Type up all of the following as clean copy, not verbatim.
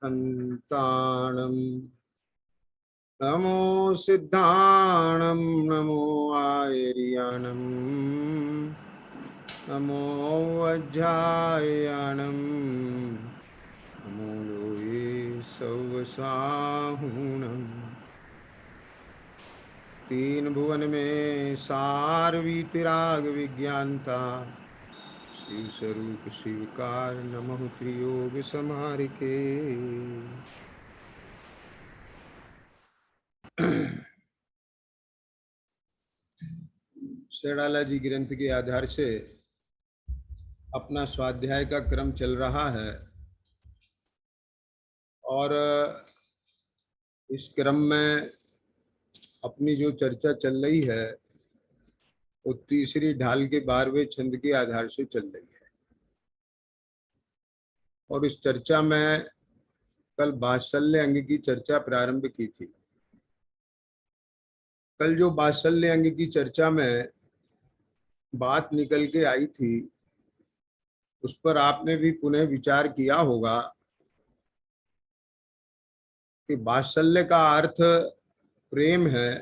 हन्ताणं नमो सिद्धाणं नमो आयर्याणं नमो वज्रायणं नमो लोये सौवसाहुणम् तीन भुवन में सार वीतराग विज्ञानता शिव स्वरूप शिवकार नमः त्रियोग समारिके। शेराला जी ग्रंथ के आधार से अपना स्वाध्याय का क्रम चल रहा है और इस क्रम में अपनी जो चर्चा चल रही है वो तीसरी ढाल के 12वें छंद के आधार से चल रही है। और इस चर्चा में कल वात्सल्य अंग की चर्चा प्रारंभ की थी। कल जो वात्सल्य अंग की चर्चा में बात निकल के आई थी उस पर आपने भी पुनः विचार किया होगा कि वात्सल्य का अर्थ प्रेम है,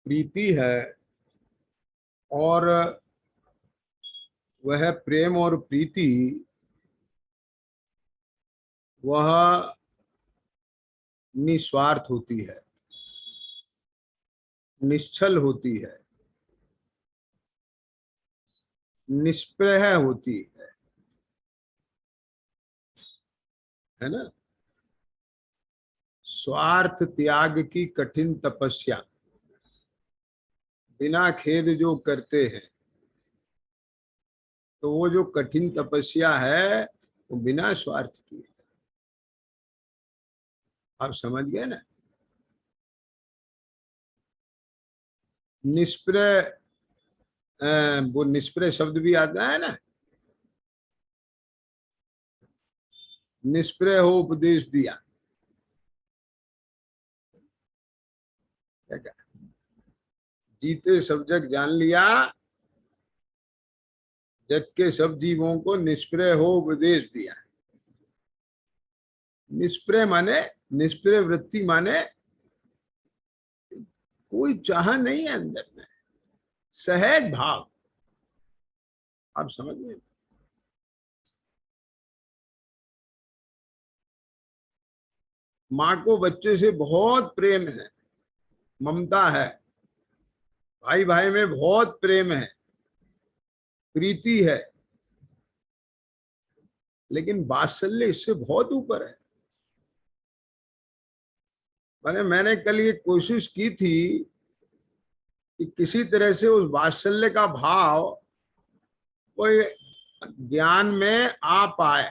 प्रीति है और वह प्रेम और प्रीति वह निस्वार्थ होती है, निश्चल होती निष्प्रह होती है ना। स्वार्थ त्याग की कठिन तपस्या बिना खेद जो करते हैं तो वो जो कठिन तपस्या है वो बिना स्वार्थ की है। आप समझ गए ना। निष्प्रह, वो निष्प्रह शब्द भी आता है ना। निष्प्रह हो उपदेश दिया, क्या क्या जीते सब जग जान लिया, जग के सब जीवों को निष्प्रह हो उपदेश दिया। निष्प्रह माने, निष्प्रह वृत्ति माने कोई चाह नहीं है अंदर में, सहज भाव। आप समझ में। माँ को बच्चे से बहुत प्रेम है, ममता है, भाई भाई में बहुत प्रेम है, प्रीति है, लेकिन वात्सल्य इससे बहुत ऊपर है। मैंने कल ये कोशिश की थी कि किसी तरह से उस वात्सल्य का भाव कोई ज्ञान में आ पाए।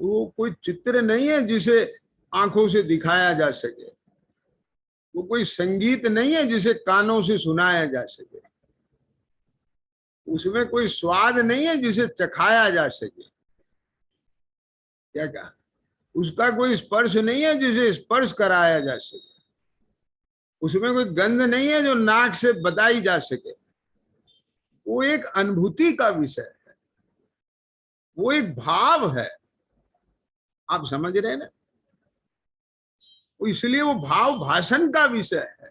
वो कोई चित्र नहीं है जिसे आंखों से दिखाया जा सके, वो कोई संगीत नहीं है जिसे कानों से सुनाया जा सके, उसमें कोई स्वाद नहीं है जिसे चखाया जा सके। क्या कहा, उसका कोई स्पर्श नहीं है जिसे स्पर्श कराया जा सके, उसमें कोई गंध नहीं है जो नाक से बताई जा सके। वो एक अनुभूति का विषय है, वो एक भाव है। आप समझ रहे हैं ना। इसलिए वो भाव भाषण का विषय है।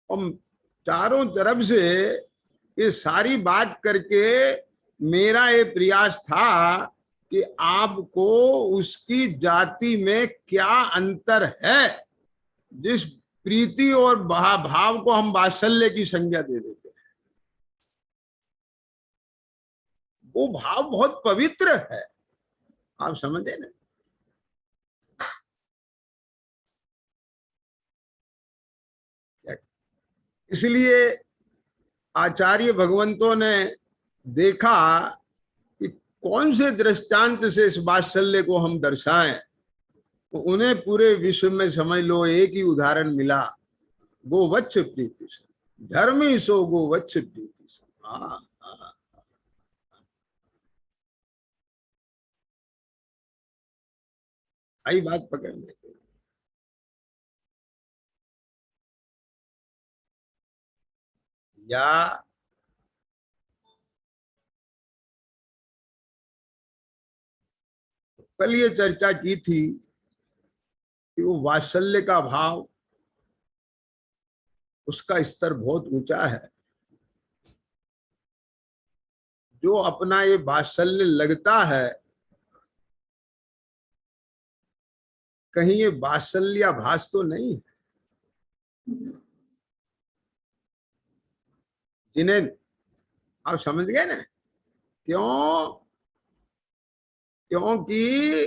और चारों तरफ से ये सारी बात करके मेरा ये प्रयास था कि आपको उसकी जाति में क्या अंतर है, जिस प्रीति और भाव को हम वात्सल्य की संज्ञा दे देते हैं। वो भाव बहुत पवित्र है। आप समझे ना। इसलिए आचार्य भगवंतों ने देखा कि कौन से दृष्टांत से इस वात्सल्य को हम दर्शाएं, तो उन्हें पूरे विश्व में समझ लो एक ही उदाहरण मिला, गोवत्स प्रीति से। धर्मी सो गोवत्स प्रीति से। हाँ, आई बात पकड़ने के लिए। या कल ये चर्चा की थी कि वो वात्सल्य का भाव, उसका स्तर बहुत ऊंचा है। जो अपना ये वात्सल्य लगता है, कहीं ये वात्सल्याभास तो नहीं है। जिन्हें आप समझ गए ना, क्यों? क्योंकि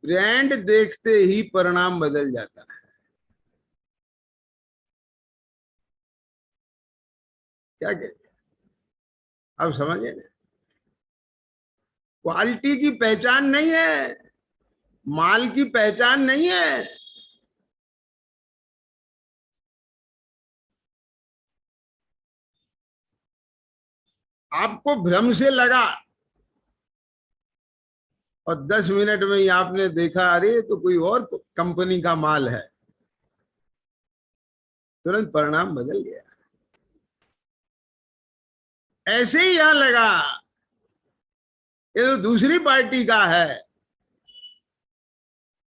ब्रांड देखते ही परिणाम बदल जाता है। क्या कहते हैं, आप समझे ना? क्वालिटी की पहचान नहीं है, माल की पहचान नहीं है। आपको भ्रम से लगा और 10 मिनट में ही आपने देखा अरे तो कोई और कंपनी का माल है, तुरंत परिणाम बदल गया। ऐसे ही यहां लगा ये तो दूसरी पार्टी का है,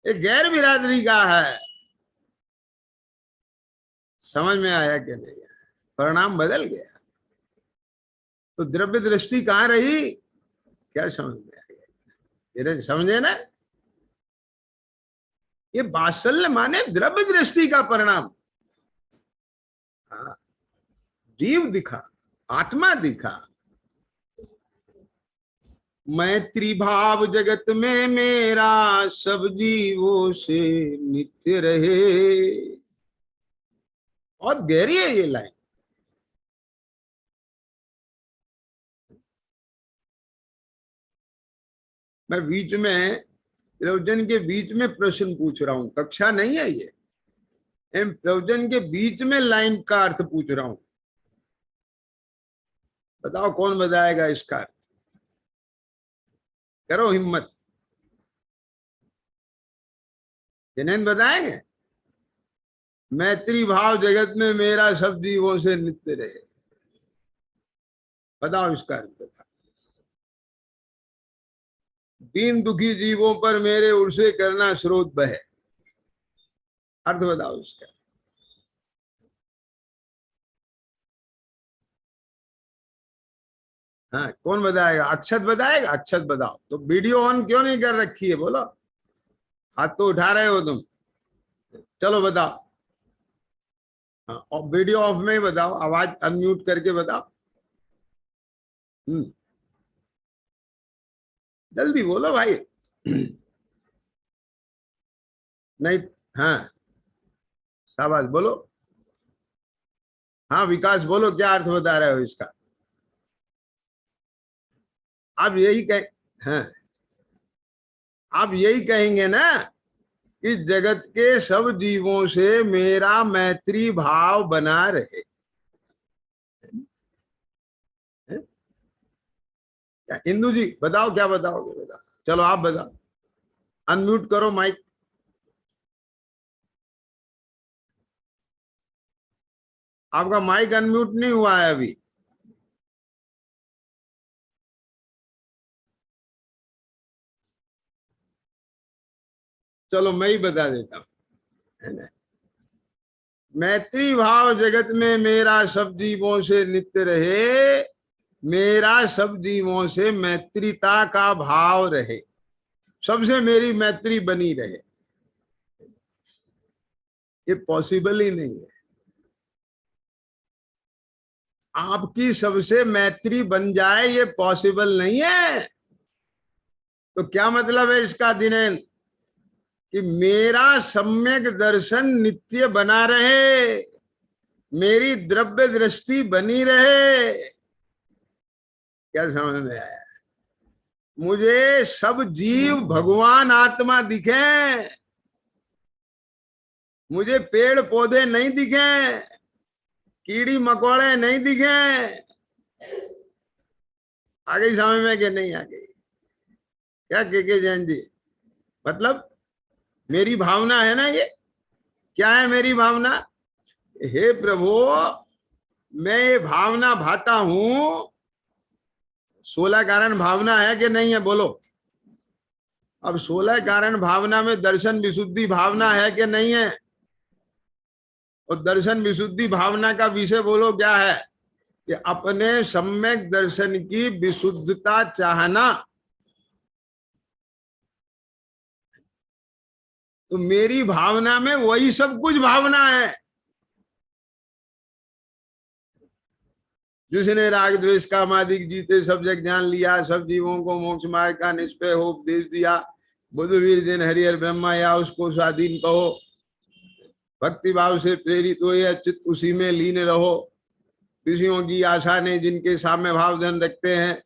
ये गैर बिरादरी का है। समझ में आया कि नहीं? परिणाम बदल गया। तो द्रव्य दृष्टि कहां रही? क्या समझ में आ गया? समझे ना? ये वात्सल्य माने द्रव्य दृष्टि का परिणाम। हाँ, जीव दिखा, आत्मा दिखा। मैत्री भाव जगत में मेरा सब जीवों से नित्य रहे। बहुत गहरी है ये लाइन। मैं बीच में, प्रवचन के बीच में प्रश्न पूछ रहा हूं, कक्षा नहीं है ये। प्रवचन के बीच में लाइन का अर्थ पूछ रहा हूं। बताओ कौन बताएगा इसका अर्थ? करो हिम्मत। जिन्हें बताएंगे मैत्री भाव जगत में मेरा सब जीवों से नित्य रहे। बताओ इसका अर्थ बताओ। दीन दुखी जीवों पर मेरे उर्से करना स्रोत बहे। अर्थ बताओ इसका। हाँ, कौन बताएगा? अक्षत बताएगा? अक्षत बताओ। तो वीडियो ऑन क्यों नहीं कर रखी है? बोलो। हाथ तो उठा रहे हो तुम। चलो बताओ। हाँ, और वीडियो ऑफ में ही बताओ, आवाज अनम्यूट करके बताओ। जल्दी बोलो भाई। नहीं। हाँ, शाबाश, बोलो। हाँ विकास, बोलो क्या अर्थ बता रहे हो इसका? आप यही कह, हाँ, आप यही कहेंगे ना कि जगत के सब जीवों से मेरा मैत्री भाव बना रहे। क्या इंदु जी बताओ, क्या बताओगे? बताओ, चलो आप बताओ। अनम्यूट करो माइक। आपका माइक अनम्यूट नहीं हुआ है अभी। चलो मैं ही बता देता हूं, है ना? मैत्री भाव जगत में मेरा सब जीवों से नित्य रहे। मेरा सब जीवों से मैत्रीता का भाव रहे, सबसे मेरी मैत्री बनी रहे। ये पॉसिबल ही नहीं है। आपकी सबसे मैत्री बन जाए, ये पॉसिबल नहीं है। तो क्या मतलब है इसका दिनेन? कि मेरा सम्यक दर्शन नित्य बना रहे, मेरी द्रव्य दृष्टि बनी रहे। क्या समझ में आया? मुझे सब जीव भगवान आत्मा दिखे, मुझे पेड़ पौधे नहीं दिखे, कीड़ी मकोड़े नहीं दिखे। आ गई समझ में कि नहीं आ गई? क्या के जैन जी? मतलब मेरी भावना है ना ये। क्या है मेरी भावना? हे प्रभु, मैं ये भावना भाता हूं 16 कारण भावना है कि नहीं है, बोलो। अब 16 कारण भावना में दर्शन विशुद्धि भावना है कि नहीं है? और दर्शन विशुद्धि भावना का विषय बोलो क्या है? कि अपने सम्यक दर्शन की विशुद्धता चाहना। तो मेरी भावना में वही सब कुछ भावना है। जिसने राग द्वेष काम आदि जीते सब जग जान लिया, सब जीवों को मोक्ष मार्ग का निष्पय हो उपदेश दिया, बुद्धवीर दिन हरिहर ब्रह्मा या उसको स्वाधीन कहो, भक्ति भाव से प्रेरित हो या चित्त उसी में लीन रहो, ऋषियों की आशा ने जिनके साम्य भाव धन रखते हैं,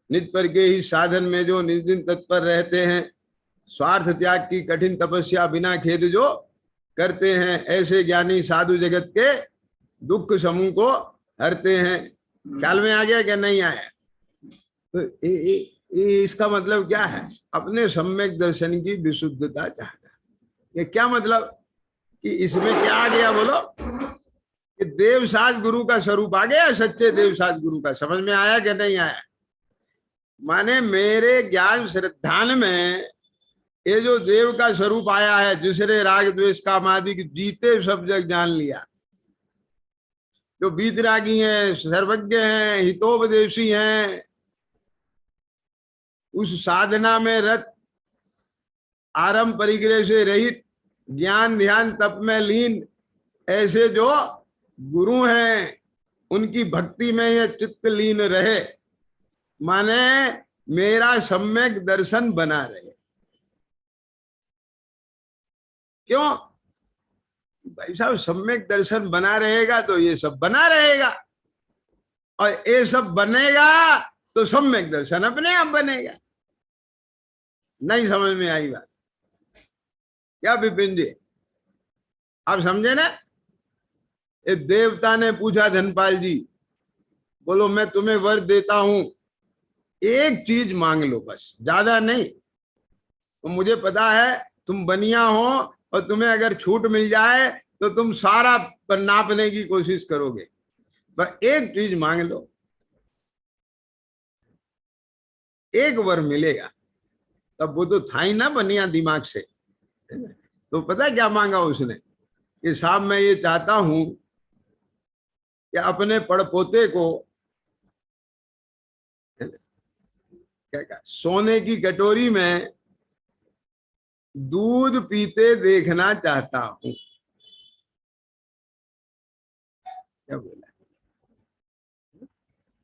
निज पर के ही साधन में जो निज दिन तत्पर रहते हैं, स्वार्थ त्याग की कठिन तपस्या बिना खेद जो करते हैं, ऐसे ज्ञानी साधु जगत के दुख समूह को हरते हैं। ख्याल में आ गया क्या नहीं आया? तो इसका मतलब क्या है? अपने सम्यक दर्शन की विशुद्धता चाहना। ये क्या मतलब कि इसमें क्या आ गया बोलो? कि देवसाज गुरु का स्वरूप आ गया, सच्चे देवसाज गुरु का। समझ में आया कि नहीं आया? माने मेरे ज्ञान श्रद्धान में ये जो देव का स्वरूप आया है, जिसने राग द्वेष काम आदि जीते सब जग जान लिया, जो बीतरागी हैं, सर्वज्ञ हैं, हितोपदेशी हैं, उस साधना में रत, आरंभ परिग्रह से रहित, ज्ञान ध्यान तप में लीन, ऐसे जो गुरु हैं, उनकी भक्ति में यह चित्त लीन रहे, माने मेरा सम्यक दर्शन बना रहे। क्यों भाई साहब? सम्यक दर्शन बना रहेगा तो ये सब बना रहेगा, और ये सब बनेगा तो सम्यक दर्शन अपने आप बनेगा। नहीं समझ में आई बात क्या विपिन जी? आप समझे ना? एक देवता ने पूछा धनपाल जी, बोलो मैं तुम्हें वर देता हूं, एक चीज मांग लो बस, ज्यादा नहीं। तो मुझे पता है तुम बनिया हो, और तुम्हें अगर छूट मिल जाए तो तुम सारा पर नापने की कोशिश करोगे, बस एक चीज मांग लो, एक वर मिलेगा। तब वो तो था ही ना बनिया दिमाग से। तो पता है क्या मांगा उसने? कि साहब मैं ये चाहता हूं कि अपने पड़पोते को क्या कहा, सोने की कटोरी में दूध पीते देखना चाहता हूं। क्या बोला?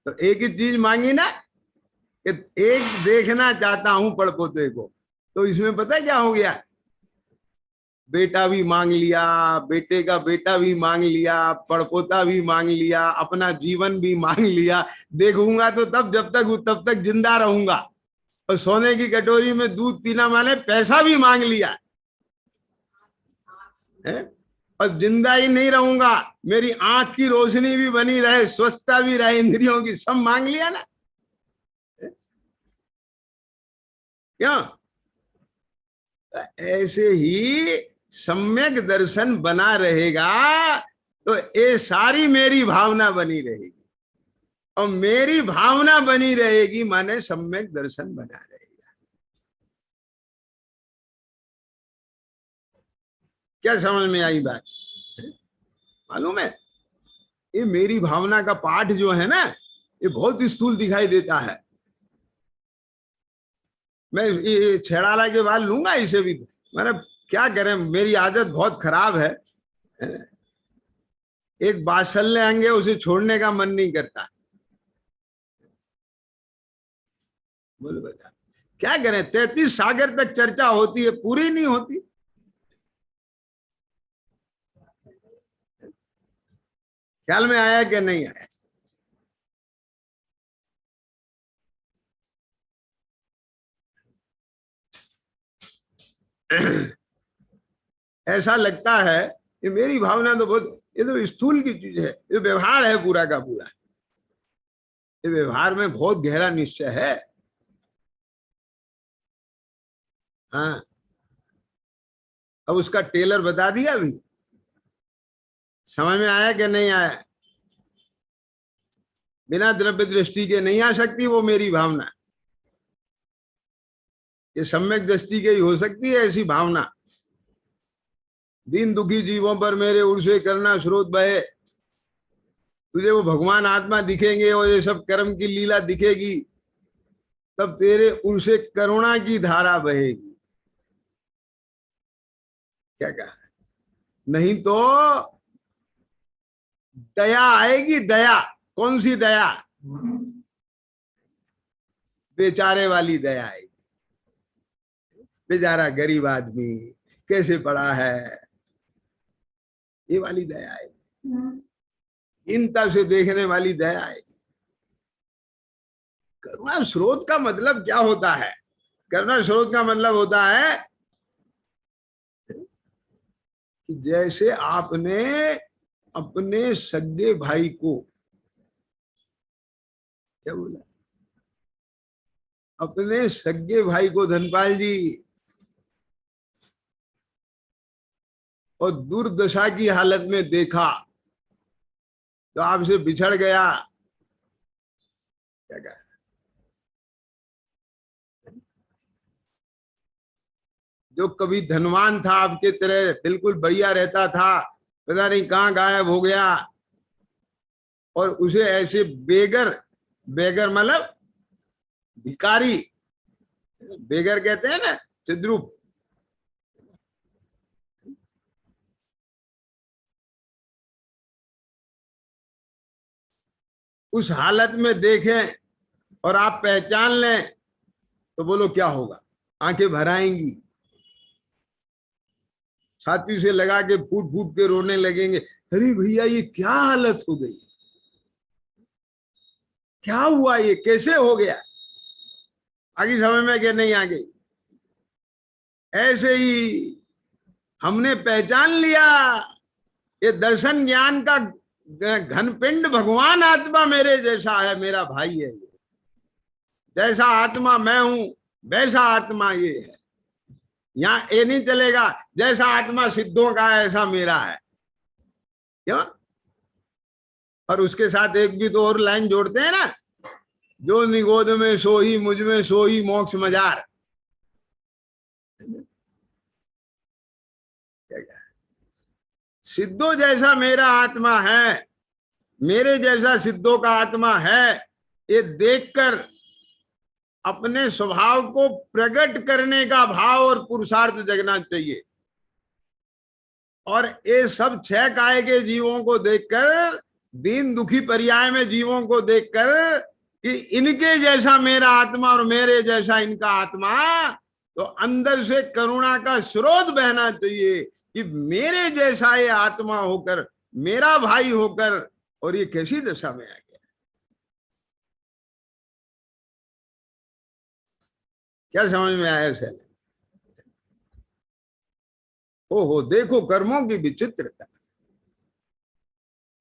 तो एक ही चीज मांगी ना, कि एक देखना चाहता हूं पड़पोते को। तो इसमें पता है क्या हो गया? बेटा भी मांग लिया, बेटे का बेटा भी मांग लिया, पड़पोता भी मांग लिया, अपना जीवन भी मांग लिया। देखूंगा तो तब तक जिंदा रहूंगा। और सोने की कटोरी में दूध पीना माने पैसा भी मांग लिया है, और जिंदा ही नहीं रहूंगा, मेरी आंख की रोशनी भी बनी रहे, स्वस्थता भी रहे, इंद्रियों की, सब मांग लिया ना। क्या? ऐसे ही सम्यक दर्शन बना रहेगा तो ये सारी मेरी भावना बनी रहेगी, और मेरी भावना बनी रहेगी माने सम्यक दर्शन बना रहेगा। क्या समझ में आई बात? मालूम है, ये मेरी भावना का पाठ जो है ना, ये बहुत स्थूल दिखाई देता है। मैं ये छेड़ाला के बाद लूंगा इसे भी, मतलब क्या करें, मेरी आदत बहुत खराब है। एक बात्सल्य अंग है, उसे छोड़ने का मन नहीं करता। बोलो बता, क्या करें? 33 सागर तक चर्चा होती है, पूरी नहीं होती। ख्याल में आया कि नहीं आया? ऐसा लगता है कि मेरी भावना तो बहुत, ये तो स्थूल की चीज है, ये व्यवहार है पूरा का पूरा। ये व्यवहार में बहुत गहरा निश्चय है। हाँ, अब उसका टेलर बता दिया अभी। समझ में आया कि नहीं आया? बिना द्रव्य दृष्टि के नहीं आ सकती वो मेरी भावना। ये सम्यक दृष्टि के ही हो सकती है ऐसी भावना। दीन दुखी जीवों पर मेरे उर्से करना स्रोत बहे, तुझे वो भगवान आत्मा दिखेंगे और ये सब कर्म की लीला दिखेगी, तब तेरे उर्से करुणा की धारा बहेगी। क्या कहा? नहीं तो दया आएगी, दया। कौन सी दया? बेचारे वाली दया आएगी। बेचारा गरीब आदमी कैसे पड़ा है, ये वाली दया आएगी। इनता से देखने वाली दया आएगी। करुणा स्रोत का मतलब क्या होता है? करुणा स्रोत का मतलब होता है कि जैसे आपने अपने सगे भाई को, क्या बोला, अपने सगे भाई को धनपाल जी, और दुर्दशा की हालत में देखा तो आपसे बिछड़ गया, क्या कहा? जो कभी धनवान था आपके तरह, बिल्कुल बढ़िया रहता था, पता नहीं कहाँ गायब हो गया, और उसे ऐसे बेगर, बेगर मतलब भिखारी, बेगर कहते हैं ना, चिद्रूप, उस हालत में देखें और आप पहचान लें तो बोलो क्या होगा? आंखें भर आएंगी, छाती से लगा के फूट फूट के रोने लगेंगे, अरे भैया ये क्या हालत हो गई, क्या हुआ, ये कैसे हो गया? आगे समझ में क्या नहीं आ गई? ऐसे ही हमने पहचान लिया, ये दर्शन ज्ञान का घनपिंड भगवान आत्मा मेरे जैसा है, मेरा भाई है। ये जैसा आत्मा मैं हूं वैसा आत्मा ये है। यहां ये नहीं चलेगा जैसा आत्मा सिद्धों का है ऐसा मेरा है, क्यों? और उसके साथ एक भी तो और लाइन जोड़ते हैं ना, जो निगोद में सोही मुझ में सोही मोक्ष मजार। सिद्धों जैसा मेरा आत्मा है, मेरे जैसा सिद्धों का आत्मा है, ये देखकर अपने स्वभाव को प्रकट करने का भाव और पुरुषार्थ जगना चाहिए। और ये सब छह काय के जीवों को देखकर, दीन दुखी पर्याय में जीवों को देखकर कि इनके जैसा मेरा आत्मा और मेरे जैसा इनका आत्मा, तो अंदर से करुणा का स्रोत बहना चाहिए कि मेरे जैसा ये आत्मा होकर, मेरा भाई होकर, और ये कैसी दशा में आ गया। क्या समझ में आया सर? ओहो, देखो कर्मों की विचित्रता,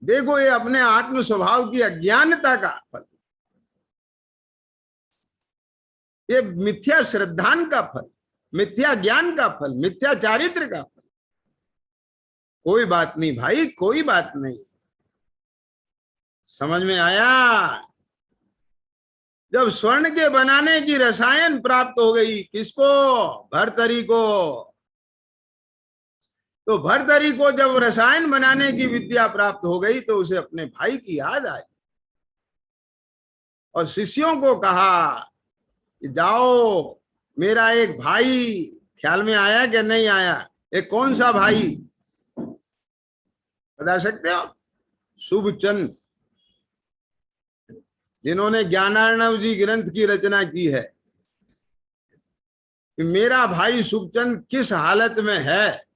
देखो ये अपने आत्म स्वभाव की अज्ञानता का फल, ये मिथ्या श्रद्धान का फल, मिथ्या ज्ञान का फल, मिथ्या चारित्र का फल। कोई बात नहीं भाई, कोई बात नहीं। समझ में आया? जब स्वर्ण के बनाने की रसायन प्राप्त हो गई, किसको? भर्तरी को। तो भर्तरी को जब रसायन बनाने की विद्या प्राप्त हो गई तो उसे अपने भाई की याद आई, और शिष्यों को कहा कि जाओ, मेरा एक भाई, ख्याल में आया कि नहीं आया? एक कौन सा भाई बता सकते हो? शुभचंद, जिन्होंने ज्ञानार्णव जी ग्रंथ की रचना की है, कि मेरा भाई शुभचंद किस हालत में है,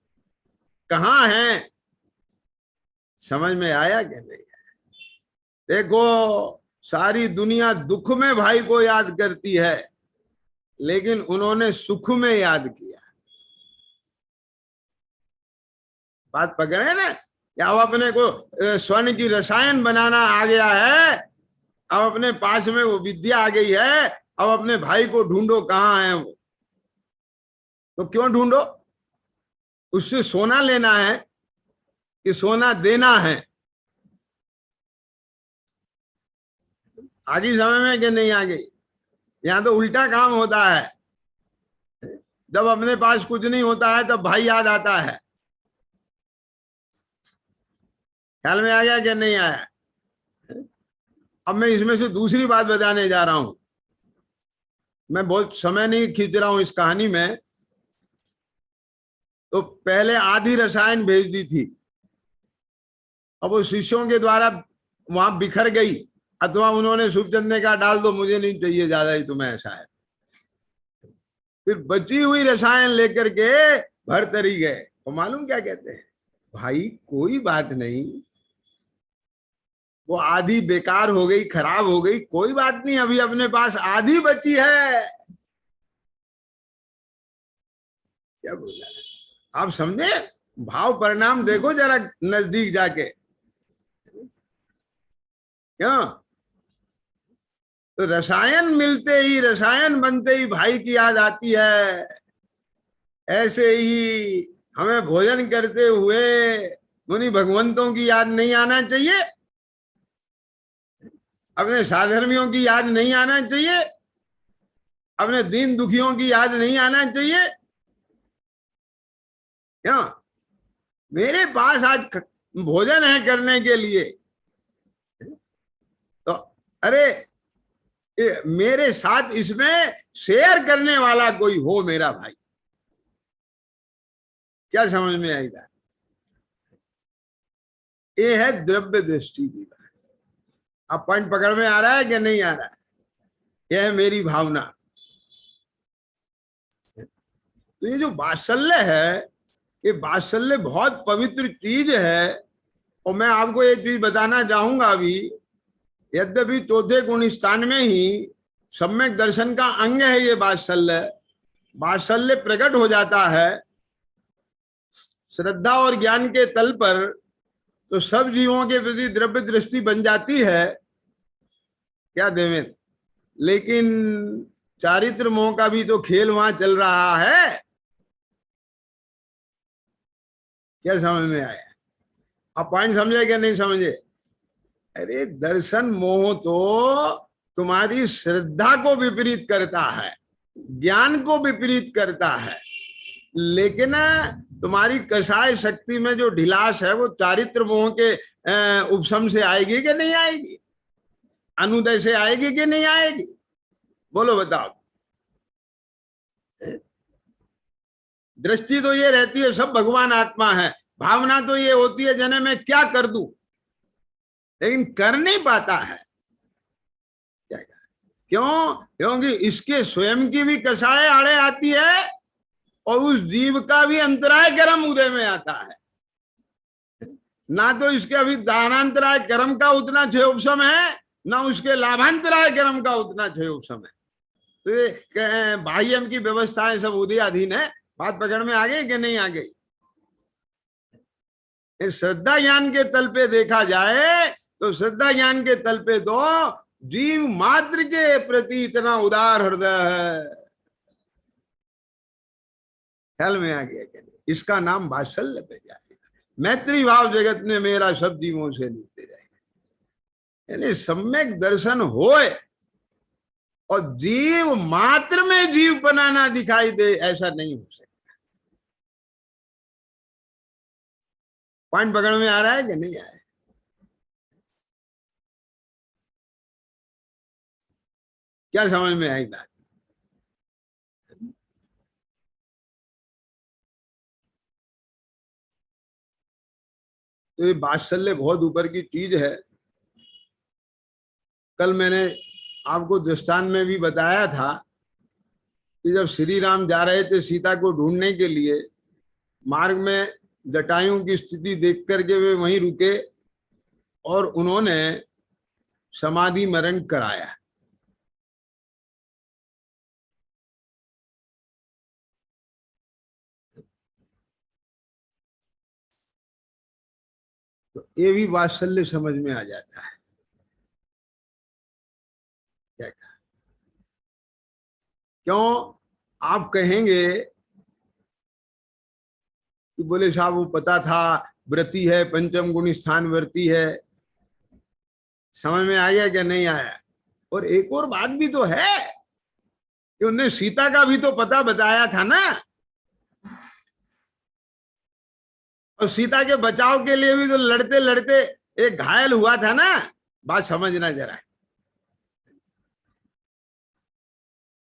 कहां है? समझ में आया कि नहीं? देखो, सारी दुनिया दुख में भाई को याद करती है, लेकिन उन्होंने सुख में याद किया। बात पकड़े ना? क्या वो अपने को स्वर्ण की रसायन बनाना आ गया है, अब अपने पास में वो विद्या आ गई है, अब अपने भाई को ढूंढो कहाँ है वो। तो क्यों ढूंढो? उससे सोना लेना है कि सोना देना है? आ गई समझ में कि नहीं आ गई? यहाँ तो उल्टा काम होता है। जब अपने पास कुछ नहीं होता है तब भाई याद आता है। ख्याल में आ गया कि नहीं आया? अब मैं इसमें से दूसरी बात बताने जा रहा हूं। मैं बहुत समय नहीं खींच रहा हूं इस कहानी में। तो पहले आधी रसायन भेज दी थी, अब वो शिष्यों के द्वारा वहां बिखर गई, अथवा उन्होंने सुखचंद ने कहा डाल दो, मुझे नहीं चाहिए ज्यादा ही तुम्हें, ऐसा है। फिर बची हुई रसायन लेकर के भरतरी गए। तो मालूम क्या कहते हैं? भाई कोई बात नहीं, वो आधी बेकार हो गई, खराब हो गई, कोई बात नहीं, अभी अपने पास आधी बची है। क्या बोला? आप समझे? भाव परिणाम देखो जरा नजदीक जाके। क्यों? तो रसायन मिलते ही, रसायन बनते ही भाई की याद आती है। ऐसे ही हमें भोजन करते हुए मुनि भगवंतों की याद नहीं आना चाहिए, अपने साधर्मियों की याद नहीं आना चाहिए, अपने दीन दुखियों की याद नहीं आना चाहिए। क्यों? मेरे पास आज भोजन है करने के लिए, तो अरे मेरे साथ इसमें शेयर करने वाला कोई हो मेरा भाई। क्या समझ में आई बात? ये है द्रव्य दृष्टि की बात। अब पॉइंट पकड़ में आ रहा है कि नहीं आ रहा है? यह है मेरी भावना। तो ये जो वात्सल्य है, ये वात्सल्य बहुत पवित्र चीज है। और मैं आपको एक चीज बताना चाहूंगा अभी, यद्यपि चौथे गुण स्थान में ही सम्यक दर्शन का अंग है ये वात्सल्य। वात्सल्य प्रकट हो जाता है श्रद्धा और ज्ञान के तल पर, तो सब जीवों के प्रति द्रव्य दृष्टि बन जाती है। क्या देवेंद्र? लेकिन चारित्र मोह का भी तो खेल वहां चल रहा है। क्या समझ में आया? आप पॉइंट समझे क्या नहीं समझे? अरे दर्शन मोह तो तुम्हारी श्रद्धा को विपरीत करता है, ज्ञान को विपरीत करता है, लेकिन तुम्हारी कषाय शक्ति में जो ढिलास है वो चारित्र मोह के उपशम से आएगी कि नहीं आएगी? अनुदय से आएगी कि नहीं आएगी? बोलो बताओ। दृष्टि तो ये रहती है सब भगवान आत्मा है, भावना तो ये होती है जने मैं क्या कर दूं, लेकिन कर नहीं पाता है। क्या? क्यों? क्योंकि इसके स्वयं की भी कषाय आड़े आती है और उस जीव का भी अंतराय कर्म उदय में आता है। ना तो इसके अभी दानांतराय कर्म का उतना क्षयोपशम है, ना उसके लाभांतराय कर्म का उतना क्षयोपशम है। तो ये बाह्यम की व्यवस्थाएं सब उदयाधीन है। बात पकड़ में आ गई कि नहीं आ गई? श्रद्धा ज्ञान के तल पे देखा जाए तो श्रद्धा ज्ञान के तल पे तो जीव मात्र के प्रति इतना उदार हृदय है। ख्याल में आ गया कि नहीं? इसका नाम वात्सल्य पे जाएगा। मैत्री भाव जगत ने मेरा सब जीवों से नीते जाएगा। यानी सम्यक दर्शन होए और जीव मात्र में जीव बनाना दिखाई दे, ऐसा नहीं हो सकता। पॉइंट पकड़ में आ रहा है कि नहीं आया? क्या समझ में आई बात? तो ये वात्सल्य बहुत ऊपर की चीज है। कल मैंने आपको दृष्टांत में भी बताया था कि जब श्री राम जा रहे थे सीता को ढूंढने के लिए, मार्ग में जटायुओं की स्थिति देख करके वे वहीं रुके और उन्होंने समाधि मरण कराया। तो ये भी वात्सल्य समझ में आ जाता है। क्या कहा? क्यों? आप कहेंगे कि बोले साहब वो पता था व्रती है, पंचम गुण स्थान व्रती है। समझ में आ गया क्या नहीं आया? और एक और बात भी तो है कि उनने सीता का भी तो पता बताया था ना, और सीता के बचाव के लिए भी तो लड़ते लड़ते एक घायल हुआ था ना। बात समझना जरा।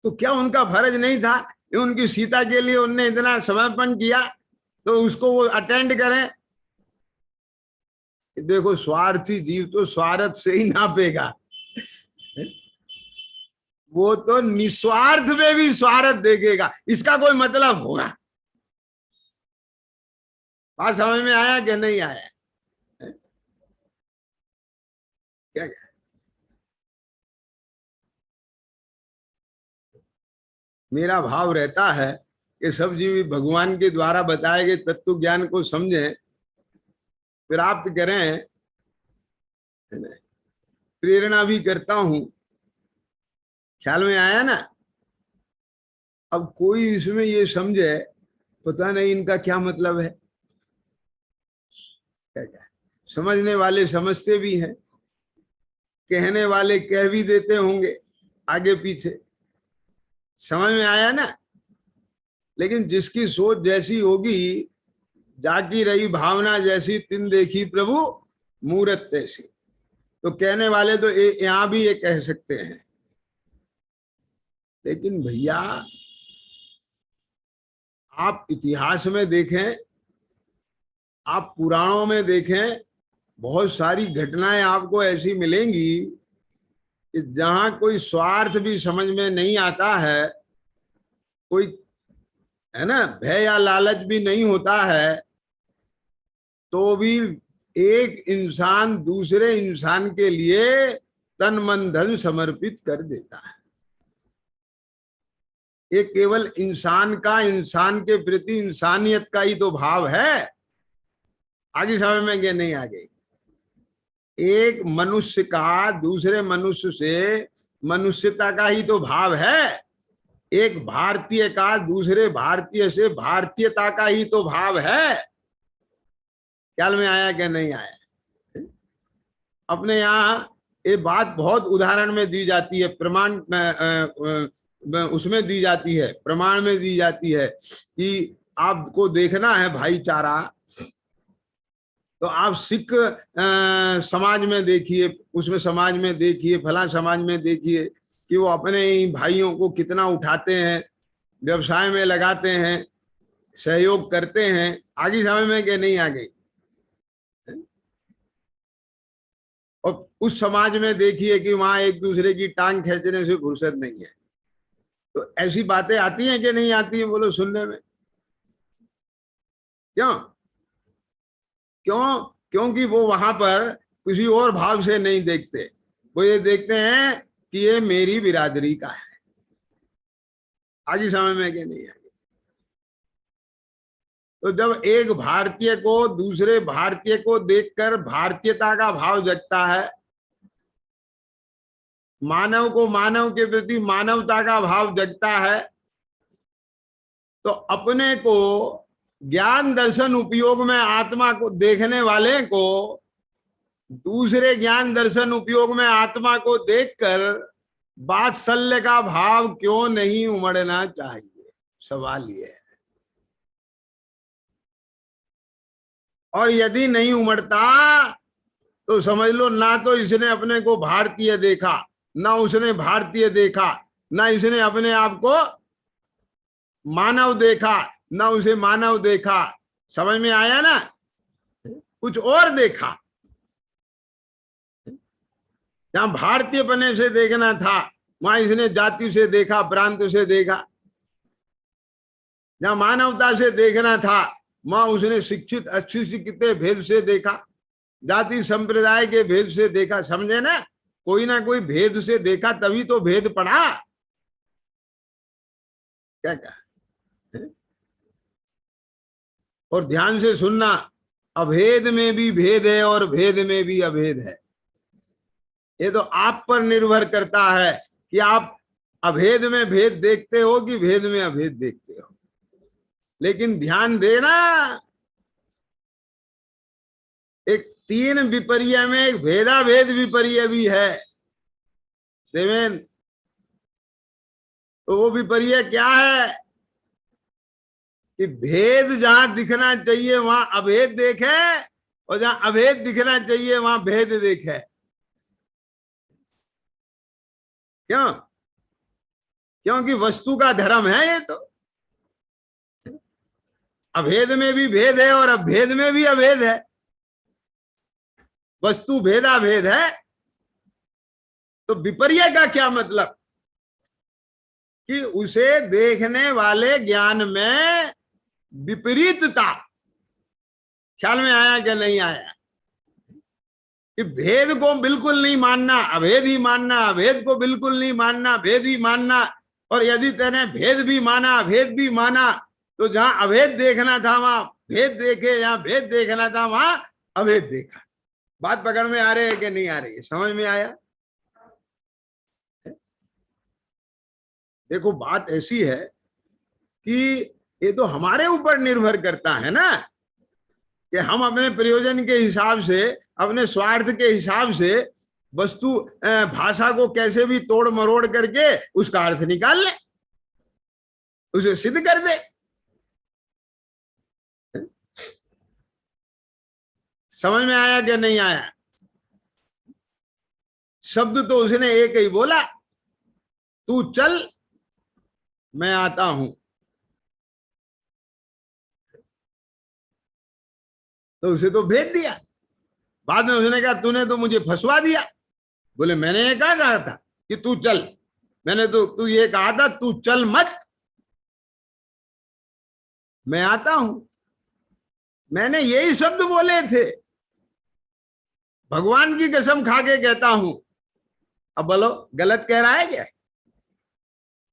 तो क्या उनका फर्ज नहीं था कि उनकी सीता के लिए उनने इतना समर्पण किया, तो उसको वो अटेंड करें। देखो स्वार्थी जीव तो स्वार्थ से ही नापेगा, वो तो निस्वार्थ में भी स्वार्थ देखेगा, इसका कोई मतलब होगा। बात समझ में आया कि नहीं आया? क्या क्या? मेरा भाव रहता है कि सब जीव भगवान के द्वारा बताए गए तत्व ज्ञान को समझें, प्राप्त करें। प्रेरणा भी करता हूं, ख्याल में आया ना। अब कोई इसमें ये समझे पता नहीं इनका क्या मतलब है, क्या क्या समझने वाले समझते भी हैं, कहने वाले कह भी देते होंगे आगे पीछे, समझ में आया ना। लेकिन जिसकी सोच जैसी होगी, जाकी रही भावना जैसी तिन देखी प्रभु मूरत तैसी। तो कहने वाले तो यहां भी ये कह सकते हैं, लेकिन भैया आप इतिहास में देखें, आप पुराणों में देखें, बहुत सारी घटनाएं आपको ऐसी मिलेंगी कि जहां कोई स्वार्थ भी समझ में नहीं आता है, कोई है ना भय या लालच भी नहीं होता है, तो भी एक इंसान दूसरे इंसान के लिए तन मन धन समर्पित कर देता है। ये केवल इंसान का इंसान के प्रति इंसानियत का ही तो भाव है। आगे समझ में क्या नहीं आ गई? एक मनुष्य का दूसरे मनुष्य से मनुष्यता का ही तो भाव है। एक भारतीय का दूसरे भारतीय से भारतीयता का ही तो भाव है। ख्याल में आया कि नहीं आया? अपने यहाँ ये बात बहुत उदाहरण में दी जाती है, प्रमाण उसमें दी जाती है, प्रमाण में दी जाती है कि आपको देखना है भाईचारा, तो आप सिख समाज में देखिए, उसमें समाज में देखिए, फला समाज में देखिए कि वो अपने ही भाइयों को कितना उठाते हैं, व्यवसाय में लगाते हैं, सहयोग करते हैं। आगे समझ में कि नहीं आ गई? और उस समाज में देखिए कि वहां एक दूसरे की टांग खींचने से फुर्सत नहीं है। तो ऐसी बातें आती हैं कि नहीं आती हैं? बोलो सुनने में। क्यों? क्यों? क्योंकि वो वहां पर किसी और भाव से नहीं देखते, वो ये देखते हैं कि ये मेरी बिरादरी का है। आगे समझ में कि नहीं आगे? तो जब एक भारतीय को दूसरे भारतीय को देखकर भारतीयता का भाव जगता है, मानव को मानव के प्रति मानवता का भाव जगता है, तो अपने को ज्ञान दर्शन उपयोग में आत्मा को देखने वाले को दूसरे ज्ञान दर्शन उपयोग में आत्मा को देखकर वात्सल्य का भाव क्यों नहीं उमड़ना चाहिए? सवाल ये है। और यदि नहीं उमड़ता तो समझ लो ना तो इसने अपने को भारतीय देखा, ना उसने भारतीय देखा, ना इसने अपने आप को मानव देखा, ना उसे मानव देखा। समझ में आया ना? कुछ और देखा। जहां भारतीय पने से देखना था वहां इसने जाति से देखा, प्रांत से देखा। जहां मानवता से देखना था वहां उसने शिक्षित अशिक्षित भेद से देखा, जाति संप्रदाय के भेद से देखा। समझे ना? कोई ना कोई भेद से देखा, तभी तो भेद पड़ा। क्या क्या? और ध्यान से सुनना, अभेद में भी भेद है और भेद में भी अभेद है। ये तो आप पर निर्भर करता है कि आप अभेद में भेद देखते हो कि भेद में अभेद देखते हो। लेकिन ध्यान देना, एक तीन विपर्य में एक भेदाभेद विपर्य भी है। देवेंद्र, तो वो विपर्य क्या है कि भेद जहां दिखना चाहिए वहां अभेद देखे, और जहां अभेद दिखना चाहिए वहां भेद देखे। क्यों? क्योंकि वस्तु का धर्म है ये तो। अभेद में भी भेद है और अभेद में भी अभेद है। वस्तु भेदा भेद है, तो विपर्य का क्या मतलब कि उसे देखने वाले ज्ञान में विपरीतता। ख्याल में आया कि नहीं आया? कि भेद को बिल्कुल नहीं मानना, अभेद ही मानना, अभेद को बिल्कुल नहीं मानना, भेद ही मानना। और यदि तेने भेद भी माना, अभेद भी माना, तो जहां अभेद देखना था वहां भेद देखे, जहां भेद देखना था वहां अभेद देखा। बात पकड़ में आ रही है कि नहीं आ रही है? समझ में आया? देखो, बात ऐसी है कि ये तो हमारे ऊपर निर्भर करता है ना, कि हम अपने प्रयोजन के हिसाब से, अपने स्वार्थ के हिसाब से वस्तु भाषा को कैसे भी तोड़ मरोड़ करके उसका अर्थ निकाल ले, उसे सिद्ध कर दे। समझ में आया कि नहीं आया? शब्द तो उसने एक ही बोला, तू चल मैं आता हूं। तो उसे तो भेज दिया। बाद में उसने कहा तूने तो मुझे फंसवा दिया। बोले मैंने ये कहा था कि तू चल, मैंने तो तू ये कहा था तू चल मत, मैं आता हूं। मैंने यही शब्द बोले थे, भगवान की कसम खा के कहता हूं। अब बोलो गलत कह रहा है क्या?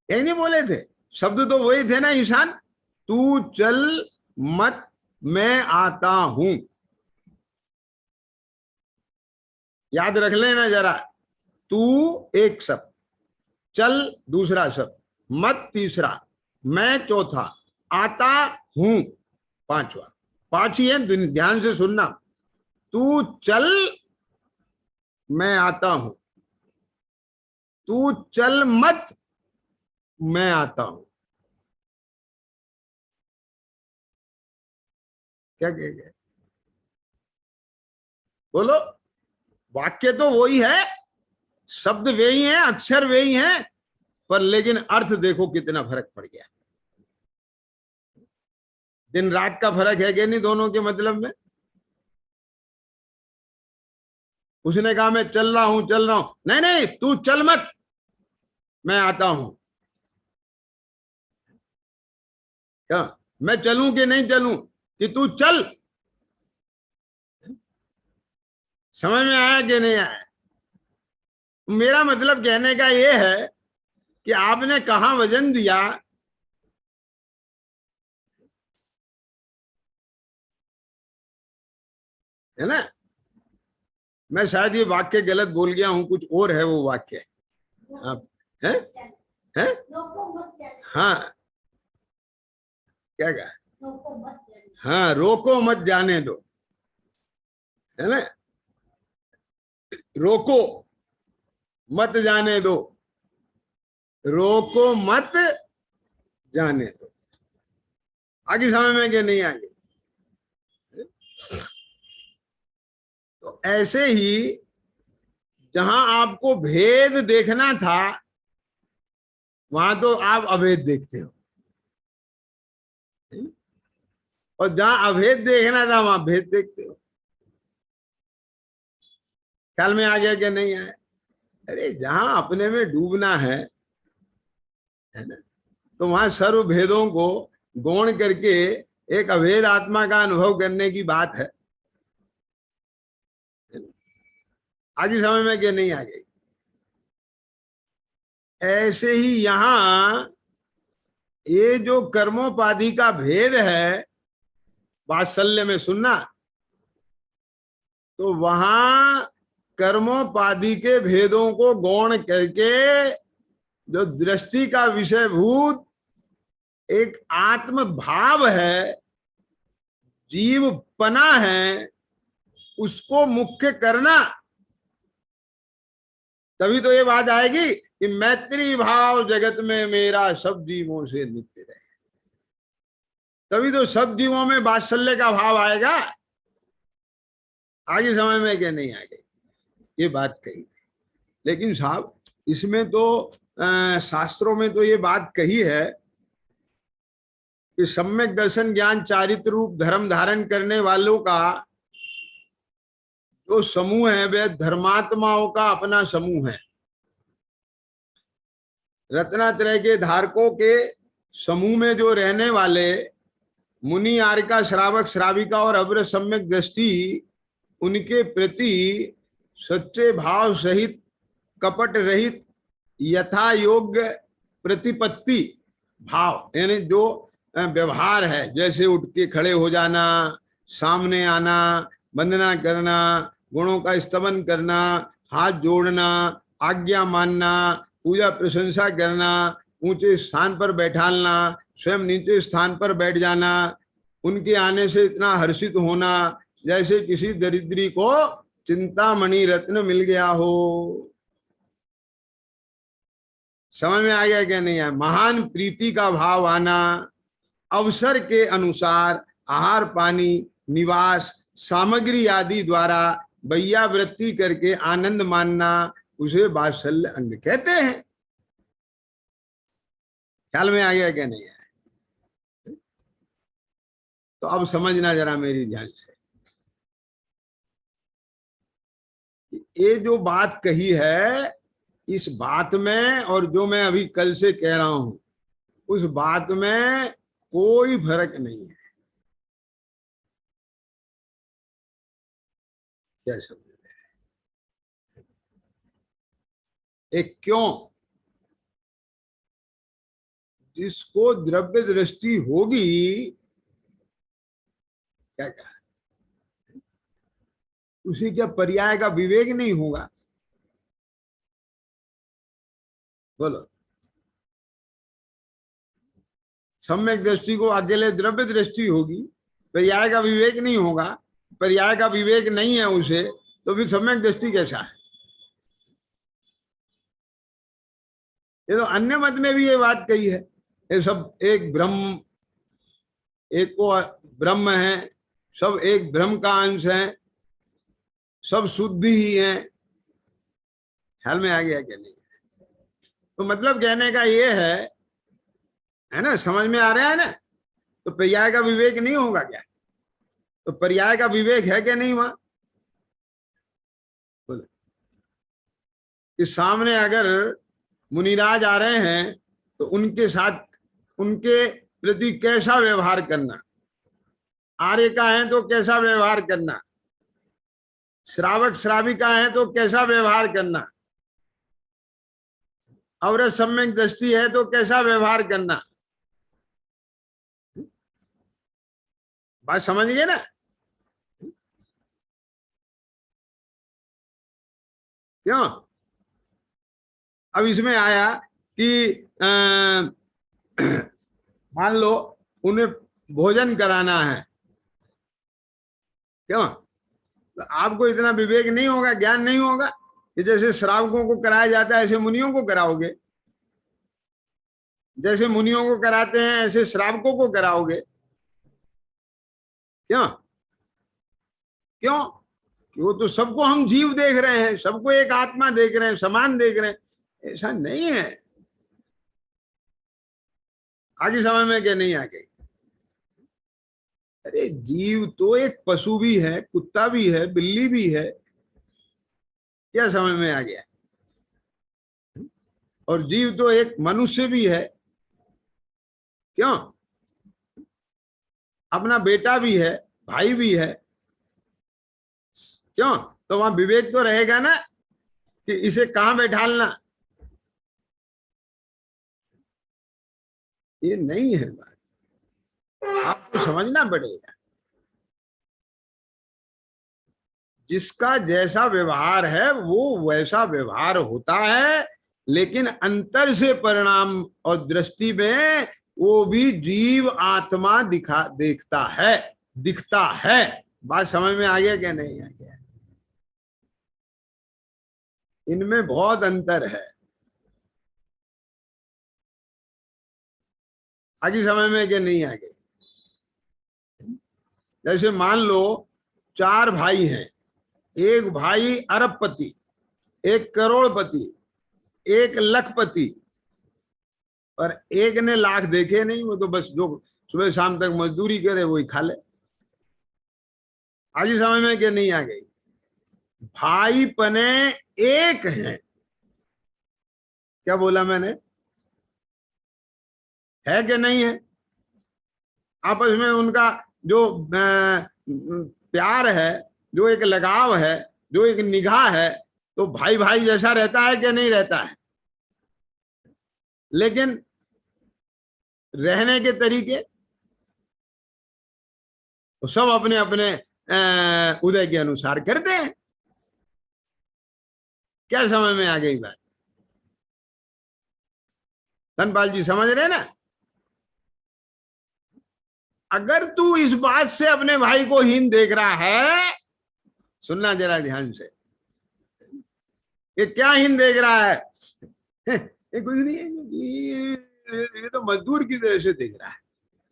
यही नहीं बोले थे? शब्द तो वही थे ना ईशान, तू चल मत मैं आता हूं। याद रख लेना जरा, तू एक शब्द, चल दूसरा शब्द, मत तीसरा, मैं चौथा, आता हूं पांचवा। पांच ही है, ध्यान से सुनना। तू चल मैं आता हूं, तू चल मत मैं आता हूं। क्या कह गए? बोलो। वाक्य तो वही है, शब्द वे ही हैं, अक्षर वे ही हैं, पर लेकिन अर्थ देखो कितना फर्क पड़ गया। दिन रात का फर्क है कि नहीं दोनों के मतलब में? उसने कहा मैं चल रहा हूं, चल रहा हूं। नहीं नहीं, तू चल मत मैं आता हूं। क्या मैं चलूं कि नहीं चलूं? कि तू चल। समझ में आया कि नहीं आया? मेरा मतलब कहने का यह है कि आपने कहां वजन दिया, है ना? मैं शायद ये वाक्य गलत बोल गया हूं, कुछ और है वो वाक्य। आप है? है? हाँ, क्या कहा? हाँ, रोको मत जाने दो, है ना? रोको मत जाने दो, रोको मत जाने दो। आगे समझ में कि नहीं आगे? तो ऐसे ही जहां आपको भेद देखना था वहां तो आप अभेद देखते हो, और जहां अभेद देखना था वहां भेद देखते हो। ख्याल में आ गया कि नहीं आया? अरे जहां अपने में डूबना है ना, तो वहां सर्व भेदों को गौण करके एक अभेद आत्मा का अनुभव करने की बात है। आगे समझ में कि नहीं आ गई? ऐसे ही यहां ये जो कर्मोपाधि का भेद है, वात्सल्य में सुनना, तो वहां कर्मोपाधि के भेदों को गौण करके जो दृष्टि का विषयभूत एक आत्म भाव है, जीवपना है, उसको मुख्य करना, तभी तो ये बात आएगी कि मैत्री भाव जगत में मेरा सब जीवों से नित्य रहे। तभी तो सब जीवों में वात्सल्य का भाव आएगा। आगे समय में क्या नहीं आ गई, ये बात कही। लेकिन साहब इसमें तो शास्त्रों में तो ये बात कही है कि सम्यक दर्शन ज्ञान चारित्र रूप धर्म धारण करने वालों का जो समूह है वे धर्मात्माओं का अपना समूह है। रत्नात्रय के धारकों के समूह में जो रहने वाले मुनि, आर्का, श्रावक, श्राविका और अवर सम्यक दृष्टि, उनके प्रति सच्चे भाव सहित कपट रहित यथा योग्य प्रतिपत्ति भाव, यानी जो व्यवहार है, जैसे उठ के खड़े हो जाना, सामने आना, वंदना करना, गुणों का स्तवन करना, हाथ जोड़ना, आज्ञा मानना, पूजा प्रशंसा करना, ऊंचे स्थान पर बैठालना, स्वयं नीचे स्थान पर बैठ जाना, उनके आने से इतना हर्षित होना जैसे किसी दरिद्री को चिंतामणि रत्न मिल गया हो। समझ में आ गया क्या नहीं है? महान प्रीति का भाव आना, अवसर के अनुसार आहार पानी निवास सामग्री आदि द्वारा वैयावृत्ति करके आनंद मानना, उसे वात्सल्य अंग कहते हैं। ख्याल में आ गया क्या नहीं है? तो अब समझना जरा मेरी ध्यान से, ये जो बात कही है, इस बात में और जो मैं अभी कल से कह रहा हूं उस बात में कोई फर्क नहीं है। क्या समझ रहे हैं? एक क्यों, जिसको द्रव्य दृष्टि होगी, क्या कहा, उसे क्या पर्याय का विवेक नहीं होगा? बोलो। सम्यक दृष्टि को अकेले द्रव्य दृष्टि होगी, पर्याय का विवेक नहीं होगा। पर्याय का विवेक नहीं है उसे, तो फिर सम्यक दृष्टि कैसा है? ये तो अन्य मत में भी ये बात कही है, ये सब एक ब्रह्म, एक को ब्रह्म है, सब एक ब्रह्म का अंश है, सब शुद्ध ही है। ख्याल में आ गया क्या नहीं? तो मतलब कहने का ये है ना, समझ में आ रहा है ना? तो पर्याय का विवेक नहीं होगा क्या? तो पर्याय का विवेक है क्या नहीं वहां? बोले कि सामने अगर मुनिराज आ रहे हैं तो उनके साथ, उनके प्रति कैसा व्यवहार करना, आर्य का है तो कैसा व्यवहार करना, श्रावक श्राविका है तो कैसा व्यवहार करना, और सम्यक दृष्टि है तो कैसा व्यवहार करना। बात समझ गए ना? क्यों? अब इसमें आया कि मान लो उन्हें भोजन कराना है, क्यों? तो आपको इतना विवेक नहीं होगा, ज्ञान नहीं होगा कि जैसे श्रावकों को कराया जाता है ऐसे मुनियों को कराओगे, जैसे मुनियों को कराते हैं ऐसे श्रावकों को कराओगे। क्यों? क्यों? वो तो सबको हम जीव देख रहे हैं, सबको एक आत्मा देख रहे हैं, समान देख रहे हैं। ऐसा नहीं है। आगे समझ में क्या नहीं आ गई? अरे जीव तो एक पशु भी है, कुत्ता भी है, बिल्ली भी है। क्या समझ में आ गया? और जीव तो एक मनुष्य भी है। क्यों? अपना बेटा भी है, भाई भी है। क्यों? तो वहां विवेक तो रहेगा ना कि इसे कहां बैठालना। ये नहीं है बात, आपको समझना पड़ेगा। जिसका जैसा व्यवहार है वो वैसा व्यवहार होता है, लेकिन अंतर से परिणाम और दृष्टि में वो भी जीव आत्मा दिखता है। बात समझ में आ गया क्या नहीं आ गया? इनमें बहुत अंतर है। आगे समय में कि नहीं आगे? जैसे मान लो 4 भाई हैं, एक भाई अरबपति, एक करोड़पति, एक लखपति, और एक ने लाख देखे नहीं, वो तो बस जो सुबह शाम तक मजदूरी करे वही खा ले। आज समय में कि नहीं आ गई? भाई पने एक हैं। क्या बोला मैंने? है कि नहीं है? आपस में उनका जो प्यार है, जो एक लगाव है, जो एक निगाह है, तो भाई भाई जैसा रहता है कि नहीं रहता है? लेकिन रहने के तरीके तो सब अपने अपने उदय के अनुसार करते हैं। क्या समझ में आ गई बात? धनपाल जी समझ रहे ना? अगर तू इस बात से अपने भाई को हीन देख रहा है, सुनना जरा ध्यान से, ये क्या हीन देख रहा है? ये कुछ नहीं है, ये तो मजदूर की तरह से देख रहा है।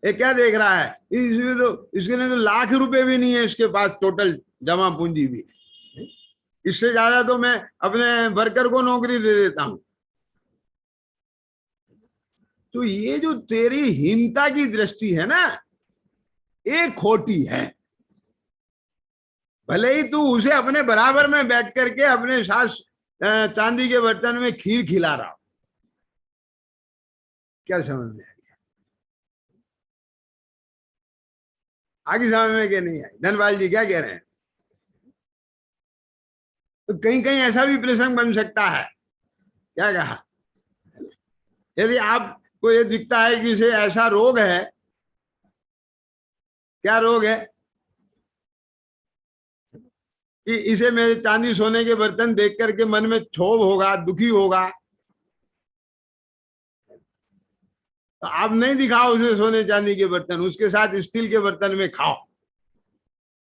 ये क्या देख रहा है? इसके लिए तो लाख रुपए भी नहीं है इसके पास, टोटल जमा पूंजी भी। इससे ज्यादा तो मैं अपने वर्कर को नौकरी दे देता हूं। तो ये जो तेरी हीनता की दृष्टि है ना, ये खोटी है। भले ही तू उसे अपने बराबर में बैठ करके अपने साथ चांदी के बर्तन में खीर खिला रहा हो। क्या समझ में आ गया? आगे समझ में क्या नहीं आई? धनपाल जी क्या कह रहे हैं? तो कहीं कहीं ऐसा भी प्रसंग बन सकता है। क्या कहा? यदि आपको ये दिखता है कि इसे ऐसा रोग है, क्या रोग है कि इसे मेरे चांदी सोने के बर्तन देख करके मन में क्षोभ होगा, दुखी होगा, तो आप नहीं दिखाओ उसे सोने चांदी के बर्तन, उसके साथ स्टील के बर्तन में खाओ,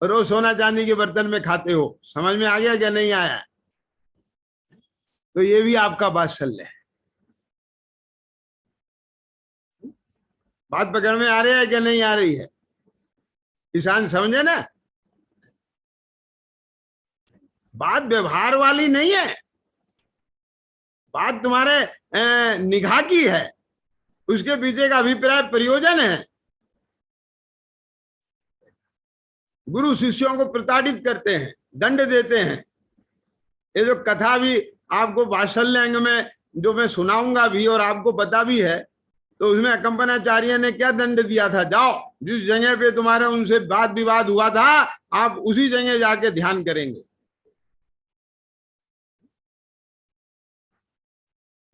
और वो सोना चांदी के बर्तन में खाते हो। समझ में आ गया क्या नहीं आया? तो ये भी आपका वात्सल्य है। बात पकड़ में आ रही है क्या नहीं आ रही है? किसान समझे ना? बात व्यवहार वाली नहीं है, बात तुम्हारे निगाह की है, उसके पीछे का अभिप्राय प्रयोजन है। गुरु शिष्यों को प्रताड़ित करते हैं, दंड देते हैं। ये जो कथा भी आपको वात्सल्य अंग में जो मैं सुनाऊंगा भी और आपको पता भी है, तो उसमें अकंपनाचार्य ने क्या दंड दिया था? जाओ जिस जगह पे तुम्हारा उनसे वाद विवाद हुआ था, आप उसी जगह जाके ध्यान करेंगे।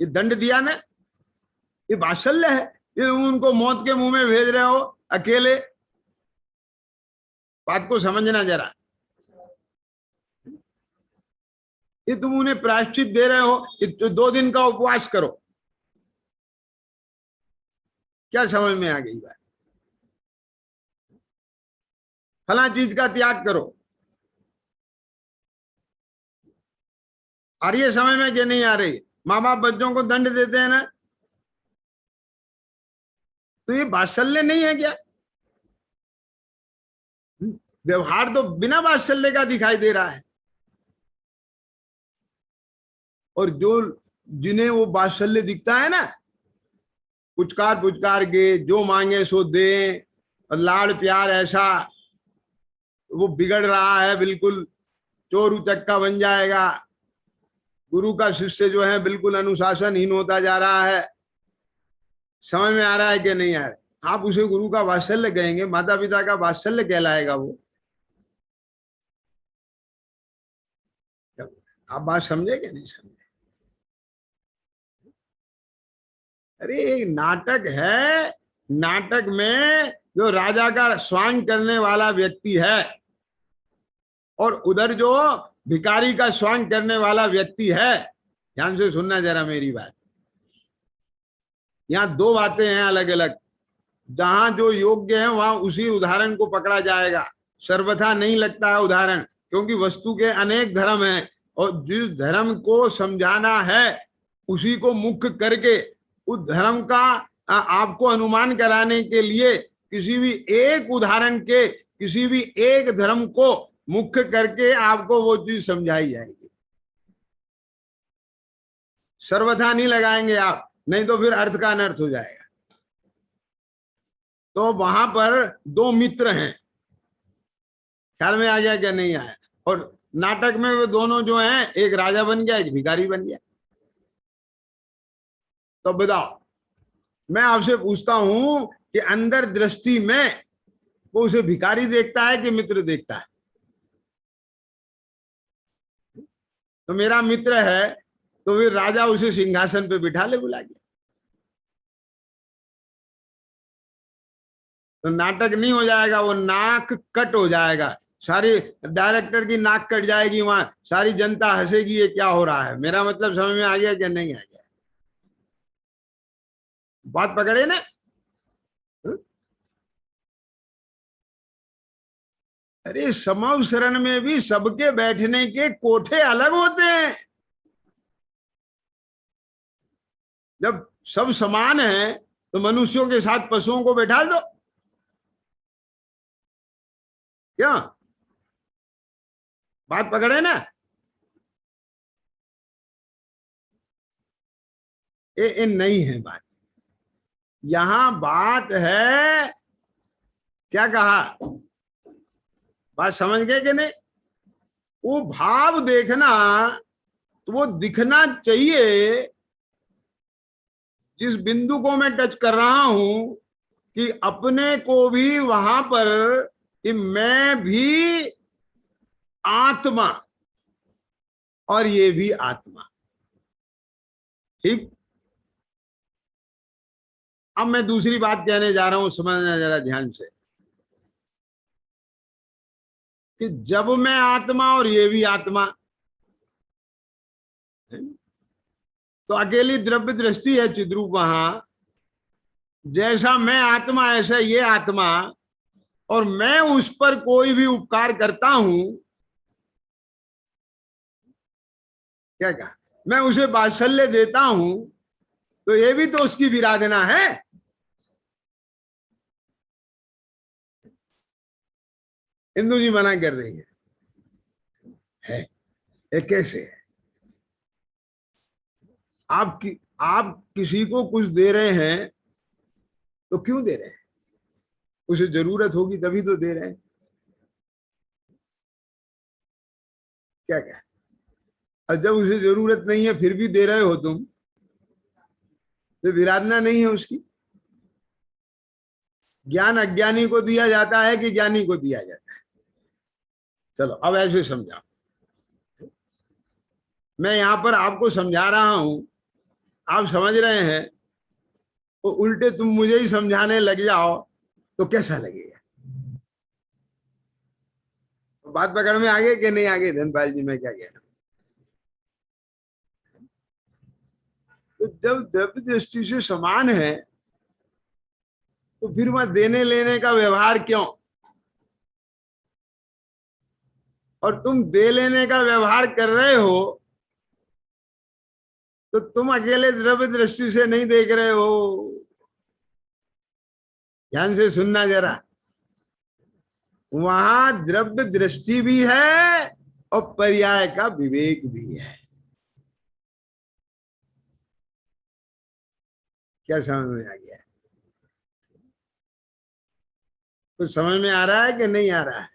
ये दंड दिया ना, ये वात्सल्य है। ये उनको मौत के मुंह में भेज रहे हो अकेले। बात को समझना जरा। ये तुम उन्हें प्रायश्चित दे रहे हो कि 2 दिन का उपवास करो। क्या समझ में आ गई बात? फला चीज का त्याग करो। आ रही है समझ में कि नहीं आ रही? माँ बाप बच्चों को दंड देते हैं ना, तो ये वात्सल्य नहीं है क्या? व्यवहार तो बिना वात्सल्य का दिखाई दे रहा है। और जो जिन्हें वो वात्सल्य दिखता है ना, पुचकार पुचकार के जो मांगे सो दे, और लाड़ प्यार ऐसा, वो बिगड़ रहा है, बिल्कुल चोर उचक्का बन जाएगा। गुरु का शिष्य जो है बिल्कुल अनुशासनहीन होता जा रहा है। समझ में आ रहा है कि नहीं आ रहा है? आप उसे गुरु का वात्सल्य कहेंगे, माता पिता का वात्सल्य कहलाएगा वो। आप बात समझे कि नहीं समझे? अरे एक नाटक है, नाटक में जो राजा का स्वांग करने वाला व्यक्ति है और उधर जो भिखारी का स्वांग करने वाला व्यक्ति है, ध्यान से सुनना जरा मेरी बात। यहाँ 2 बातें हैं अलग अलग। जहां जो योग्य है वहां उसी उदाहरण को पकड़ा जाएगा, सर्वथा नहीं लगता है उदाहरण, क्योंकि वस्तु के अनेक धर्म हैं। और जिस धर्म को समझाना है उसी को मुख्य करके उस धर्म का आपको अनुमान कराने के लिए किसी भी एक उदाहरण के, किसी भी एक धर्म को मुख्य करके आपको वो चीज समझाई जाएगी। सर्वथा नहीं लगाएंगे आप, नहीं तो फिर अर्थ का अनर्थ हो जाएगा। तो वहां पर दो मित्र हैं, ख्याल में आ गया क्या नहीं आया? और नाटक में वो दोनों जो हैं, एक राजा बन गया, एक भिखारी बन गया। तो बताओ, मैं आपसे पूछता हूं कि अंदर दृष्टि में वो उसे भिखारी देखता है कि मित्र देखता है? तो मेरा मित्र है तो फिर राजा उसे सिंहासन पे बिठा ले बुला के। तो नाटक नहीं हो जाएगा, वो नाक कट हो जाएगा, सारी डायरेक्टर की नाक कट जाएगी, वहां सारी जनता हंसेगी, ये क्या हो रहा है। मेरा मतलब समझ में आ गया क्या नहीं आ गया? बात पकड़े ना? अरे समव शरण में भी सबके बैठने के कोठे अलग होते हैं। जब सब समान है तो मनुष्यों के साथ पशुओं को बैठा दो, क्या बात पकड़े ना? ये नहीं है बात। यहां बात है, क्या कहा, बात समझ गए कि नहीं? वो भाव देखना, तो वो दिखना चाहिए जिस बिंदु को मैं टच कर रहा हूं, कि अपने को भी वहां पर कि मैं भी आत्मा और ये भी आत्मा। ठीक, अब मैं दूसरी बात कहने जा रहा हूं, समझना जरा ध्यान से, कि जब मैं आत्मा और ये भी आत्मा, तो अकेली द्रव्य दृष्टि है चिद्रूप, वहां जैसा मैं आत्मा ऐसा ये आत्मा, और मैं उस पर कोई भी उपकार करता हूं, क्या कहा, मैं उसे वात्सल्य देता हूं, तो ये भी तो उसकी विराधना है। इंदु जी मना कर रही है ये कैसे है? आप किसी को कुछ दे रहे हैं तो क्यों दे रहे हैं? उसे जरूरत होगी तभी तो दे रहे हैं। क्या क्या, और जब उसे जरूरत नहीं है फिर भी दे रहे हो तुम, तो विराधना नहीं है उसकी। ज्ञान अज्ञानी को दिया जाता है कि ज्ञानी को दिया जाता है? चलो अब ऐसे समझाओ, मैं यहां पर आपको समझा रहा हूं, आप समझ रहे हैं, तो उल्टे तुम मुझे ही समझाने लग जाओ तो कैसा लगेगा? बात पकड़ में आगे कि नहीं आगे? धनपाल जी मैं क्या कह रहा हूं, तो जब द्रव्य दृष्टि से समान है तो फिर वह देने लेने का व्यवहार क्यों? और तुम दे लेने का व्यवहार कर रहे हो तो तुम अकेले द्रव्य दृष्टि से नहीं देख रहे हो। ध्यान से सुनना जरा, वहां द्रव्य दृष्टि भी है और पर्याय का विवेक भी है। क्या समझ में आ गया? कुछ समझ में आ रहा है कि नहीं आ रहा है?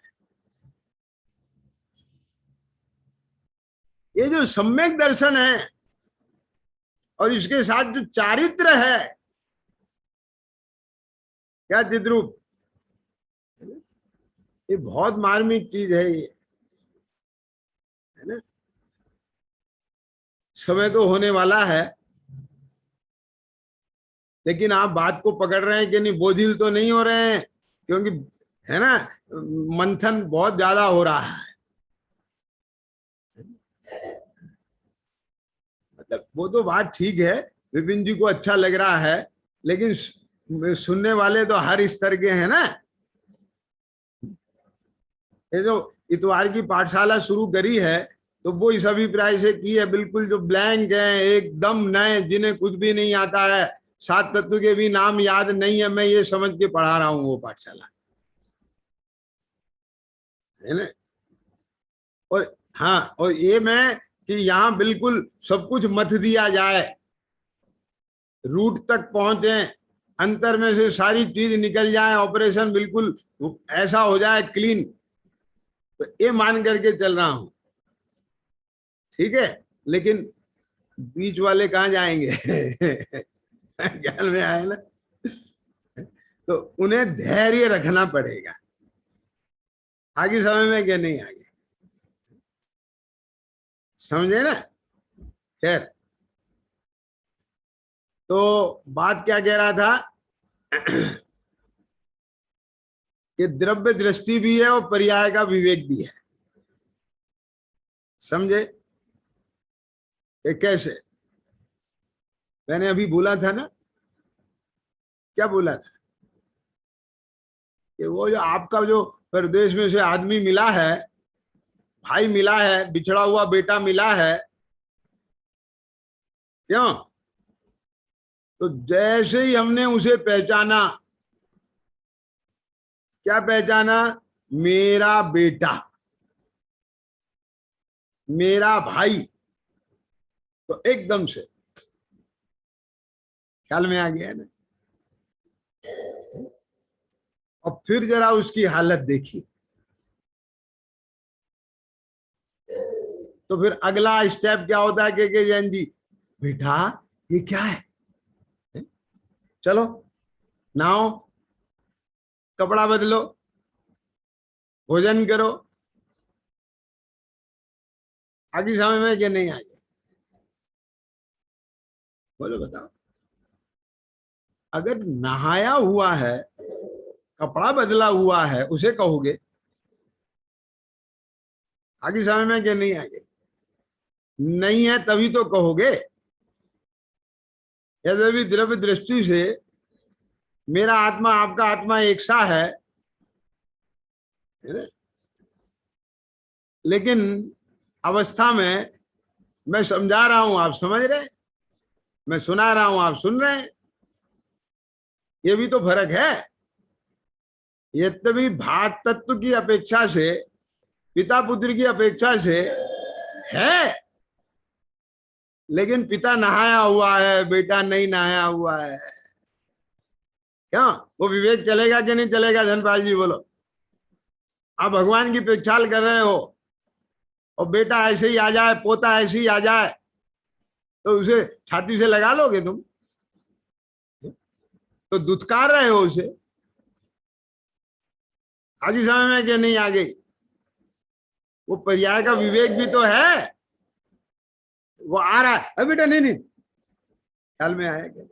ये जो सम्यक दर्शन है और इसके साथ जो चारित्र है, क्या चिद्रूप, ये बहुत मार्मिक चीज है ये, है ना? समय तो होने वाला है, लेकिन आप बात को पकड़ रहे हैं कि नहीं? बोझिल तो नहीं हो रहे हैं, क्योंकि है ना, मंथन बहुत ज्यादा हो रहा है। मतलब वो तो बात ठीक है, विपिन जी को अच्छा लग रहा है, लेकिन सुनने वाले तो हर स्तर के हैं ना। ये जो इतवार की पाठशाला शुरू करी है, तो वो इस अभिप्राय से की है, बिल्कुल जो ब्लैंक है, एकदम नए, जिन्हें कुछ भी नहीं आता है, 7 तत्व के भी नाम याद नहीं है, मैं ये समझ के पढ़ा रहा हूं वो पाठशाला, है ना। और हाँ, और ये मैं कि यहाँ बिल्कुल सब कुछ मथ दिया जाए, रूट तक पहुंचे, अंतर में से सारी चीज निकल जाए, ऑपरेशन बिल्कुल ऐसा हो जाए क्लीन, तो ये मान करके चल रहा हूं, ठीक है। लेकिन बीच वाले कहाँ जाएंगे ख्याल में आए ना, तो उन्हें धैर्य रखना पड़ेगा। आगे समय में क्या नहीं, आगे समझे ना। खैर, तो बात क्या कह रहा था कि द्रव्य दृष्टि भी है और पर्याय का विवेक भी है, समझे कि कैसे। मैंने अभी बोला था ना, क्या बोला था कि वो जो आपका जो प्रदेश में से आदमी मिला है, भाई मिला है, बिछड़ा हुआ बेटा मिला है, क्यों, तो जैसे ही हमने उसे पहचाना, क्या पहचाना, मेरा बेटा, मेरा भाई, तो एकदम से ख्याल में आ गया ना। और फिर जरा उसकी हालत देखी, तो फिर अगला स्टेप क्या होता है के जैन जी, बेटा ये क्या है, चलो नहाओ, कपड़ा बदलो, भोजन करो। आगे समय में कि नहीं आगे, बोलो बताओ। अगर नहाया हुआ है, कपड़ा बदला हुआ है, उसे कहोगे, आगे समय में कि नहीं आगे, नहीं है तभी तो कहोगे। यद्यपि द्रव्य दृष्टि से मेरा आत्मा आपका आत्मा एक सा है, लेकिन अवस्था में मैं समझा रहा हूं, आप समझ रहे, मैं सुना रहा हूं, आप सुन रहे हैं, ये भी तो फर्क है। यद्यपि भात तत्व की अपेक्षा से, पिता पुत्र की अपेक्षा से है, लेकिन पिता नहाया हुआ है, बेटा नहीं नहाया हुआ है, क्या वो विवेक चलेगा कि नहीं चलेगा, धनपाल जी बोलो। आप भगवान की पेचाल कर रहे हो, और बेटा ऐसे ही आ जाए, पोता ऐसे ही आ जाए, तो उसे छाती से लगा लोगे तुम, तो दुत्कार रहे हो उसे। आगे समय में कि नहीं आ गई, वो पर्याय का विवेक भी तो है, वो आ रहा है, बेटा नहीं नहीं, ख्याल में आया क्या,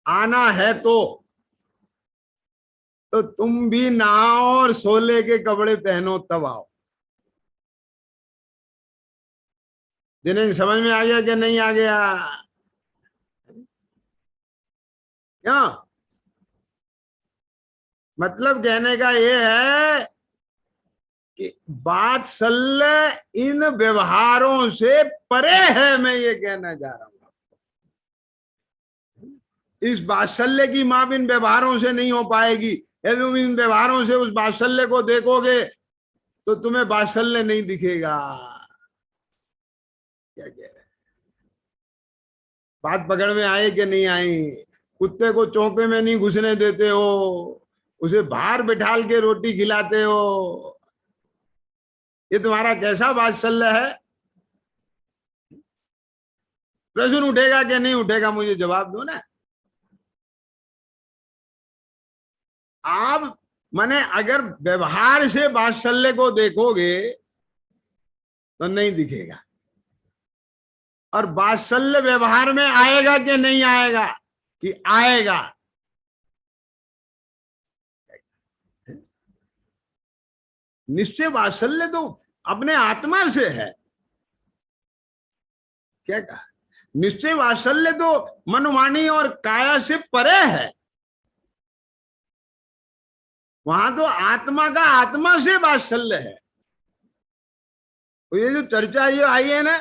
आना है तो तुम भी नहाओ और सोले के कपड़े पहनो तब आओ। जिन्हें समझ में आ गया कि नहीं आ गया, क्या मतलब कहने का ये है कि वात्सल्य इन व्यवहारों से परे है, मैं ये कहना चाह रहा हूं। इस वात्सल्य की माप इन व्यवहारों से नहीं हो पाएगी। यदि तुम इन व्यवहारों से उस वात्सल्य को देखोगे तो तुम्हें वात्सल्य नहीं दिखेगा। क्या कह रहे हैं, बात पकड़ में आए कि नहीं आई। कुत्ते को चौके में नहीं घुसने देते हो, उसे बाहर बिठाल के रोटी खिलाते हो, ये तुम्हारा कैसा वात्सल्य है। प्रश्न उठेगा कि नहीं उठेगा, मुझे जवाब दो ना। आप माने अगर व्यवहार से वात्सल्य को देखोगे तो नहीं दिखेगा, और वात्सल्य व्यवहार में आएगा कि नहीं आएगा, कि आएगा। निश्चय वात्सल्य तो अपने आत्मा से है, क्या कहा, निश्चय वात्सल्य तो मनोवाणी और काया से परे है। वहां तो आत्मा का आत्मा से वात्सल्य है। तो ये जो चर्चा ये आई है ना,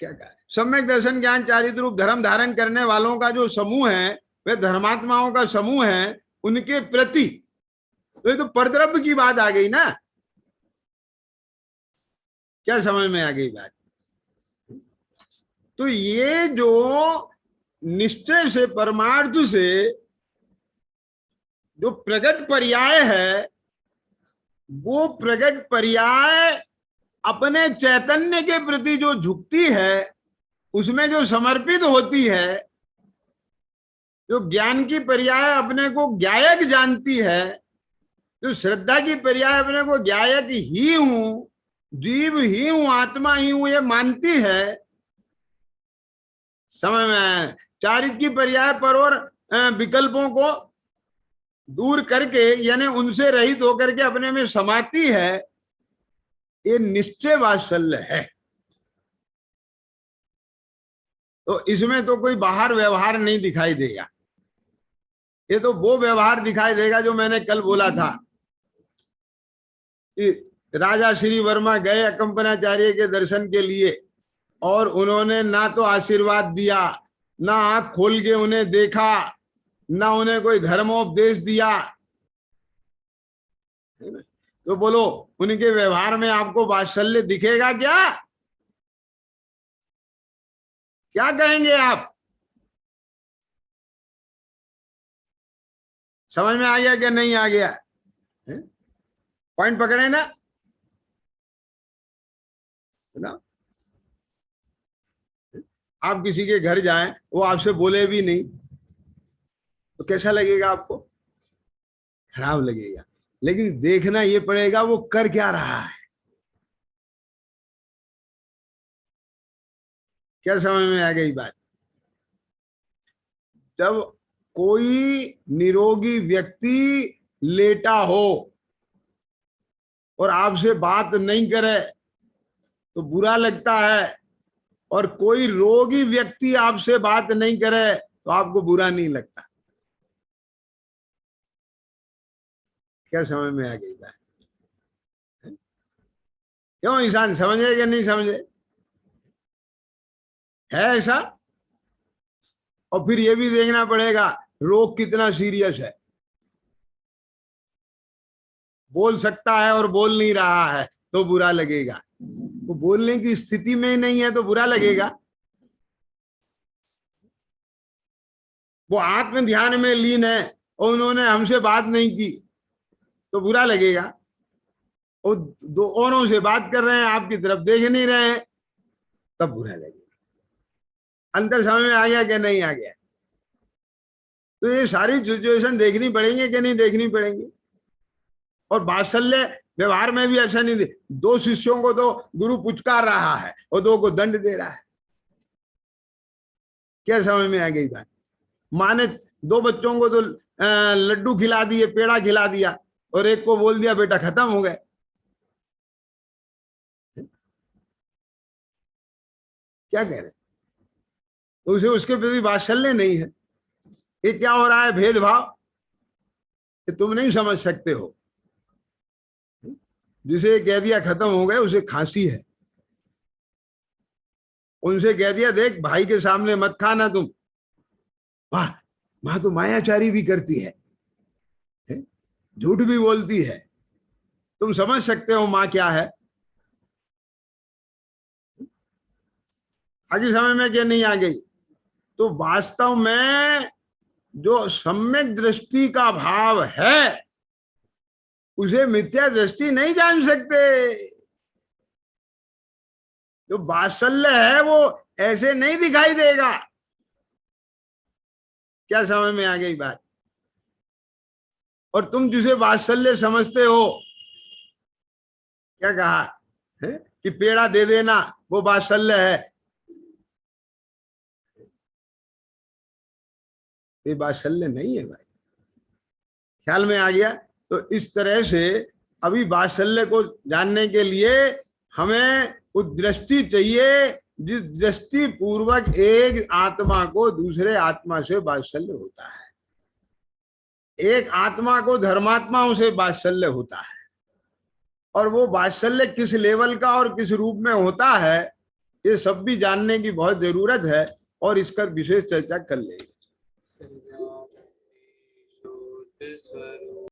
क्या कहा, सम्यक दर्शन ज्ञान चारित्र रूप धर्म धारण करने वालों का जो समूह है वे धर्मात्माओं का समूह है, उनके प्रति, तो ये तो परद्रव्य की बात आ गई ना। क्या समझ में आ गई बात? तो ये जो निश्चय से परमार्थ से जो प्रगट पर्याय है, वो प्रगट पर्याय अपने चैतन्य के प्रति जो झुकती है, उसमें जो समर्पित होती है, जो ज्ञान की पर्याय अपने को ज्ञायक जानती है, जो श्रद्धा की पर्याय अपने को ज्ञायक ही हूं, जीव ही हूं, आत्मा ही हूं, ये मानती है। समझ में? चारित्र की पर्याय पर और विकल्पों को दूर करके, यानी उनसे रहित होकर के अपने में समाती है, ये निश्चय वात्सल्य है। तो इसमें तो कोई बाहर व्यवहार नहीं दिखाई देगा, ये तो वो व्यवहार दिखाई देगा जो मैंने कल बोला था कि राजा श्री वर्मा गए अकंपनाचार्य के दर्शन के लिए, और उन्होंने ना तो आशीर्वाद दिया, ना आंख खोल के उन्हें देखा, ना उन्हें कोई धर्मोपदेश दिया। तो बोलो, उनके व्यवहार में आपको वात्सल्य दिखेगा क्या? क्या कहेंगे आप? समझ में आ गया क्या नहीं आ गया? पॉइंट पकड़े ना? आप किसी के घर जाएं, वो आपसे बोले भी नहीं, तो कैसा लगेगा आपको? खराब लगेगा। लेकिन देखना ये पड़ेगा वो कर क्या रहा है। क्या समझ में आ गई बात? जब कोई निरोगी व्यक्ति लेटा हो और आपसे बात नहीं करे तो बुरा लगता है, और कोई रोगी व्यक्ति आपसे बात नहीं करे तो आपको बुरा नहीं लगता। क्या समझ में आ गई बात? क्यों ईशान, समझे या नहीं समझे? है ऐसा? और फिर ये भी देखना पड़ेगा रोग कितना सीरियस है। बोल सकता है और बोल नहीं रहा है तो बुरा लगेगा, वो बोलने की स्थिति में नहीं है तो बुरा लगेगा। वो आत्म ध्यान में लीन है और उन्होंने हमसे बात नहीं की तो बुरा लगेगा। वो दो औरों से बात कर रहे हैं, आपकी तरफ देख नहीं रहे हैं, तब बुरा लगेगा। अंतर समझ में आ गया कि नहीं आ गया? तो ये सारी सिचुएशन देखनी पड़ेंगे कि नहीं देखनी पड़ेंगी। और वात्सल्य व्यवहार में भी ऐसा नहीं, दो शिष्यों को तो गुरु पुचकार रहा है और दो को दंड दे रहा है। क्या समझ में आ गई बात? माँ ने दो बच्चों को तो लड्डू खिला दिए, पेड़ा खिला दिया, और एक को बोल दिया बेटा खत्म हो गए। क्या कह रहे? तो उसे उसके प्रति वात्सल्य नहीं है। ये क्या हो रहा है? भेदभाव। कि तुम नहीं समझ सकते हो। जिसे कह दिया खत्म हो गए, उसे खांसी है। उनसे कह दिया देख भाई के सामने मत खाना तुम। वाह, मां तो मायाचारी भी करती है, झूठ भी बोलती है। तुम समझ सकते हो मां क्या है? आगे समझ में क्या नहीं आ गई? तो वास्तव में जो सम्यक दृष्टि का भाव है, उसे मिथ्या दृष्टि नहीं जान सकते। जो वात्सल्य है वो ऐसे नहीं दिखाई देगा। क्या समझ में आ गई बात? और तुम जिसे वात्सल्य समझते हो, क्या कहा है कि पेड़ा दे देना वो वात्सल्य है, ये वात्सल्य नहीं है भाई। ख्याल में आ गया? तो इस तरह से अभी वात्सल्य को जानने के लिए हमें उस दृष्टि चाहिए जिस दृष्टि पूर्वक एक आत्मा को दूसरे आत्मा से वात्सल्य होता है, एक आत्मा को धर्मात्माओं से वात्सल्य होता है, और वो वात्सल्य किस लेवल का और किस रूप में होता है, ये सब भी जानने की बहुत जरूरत है, और इसका विशेष चर्चा कर लेंगे।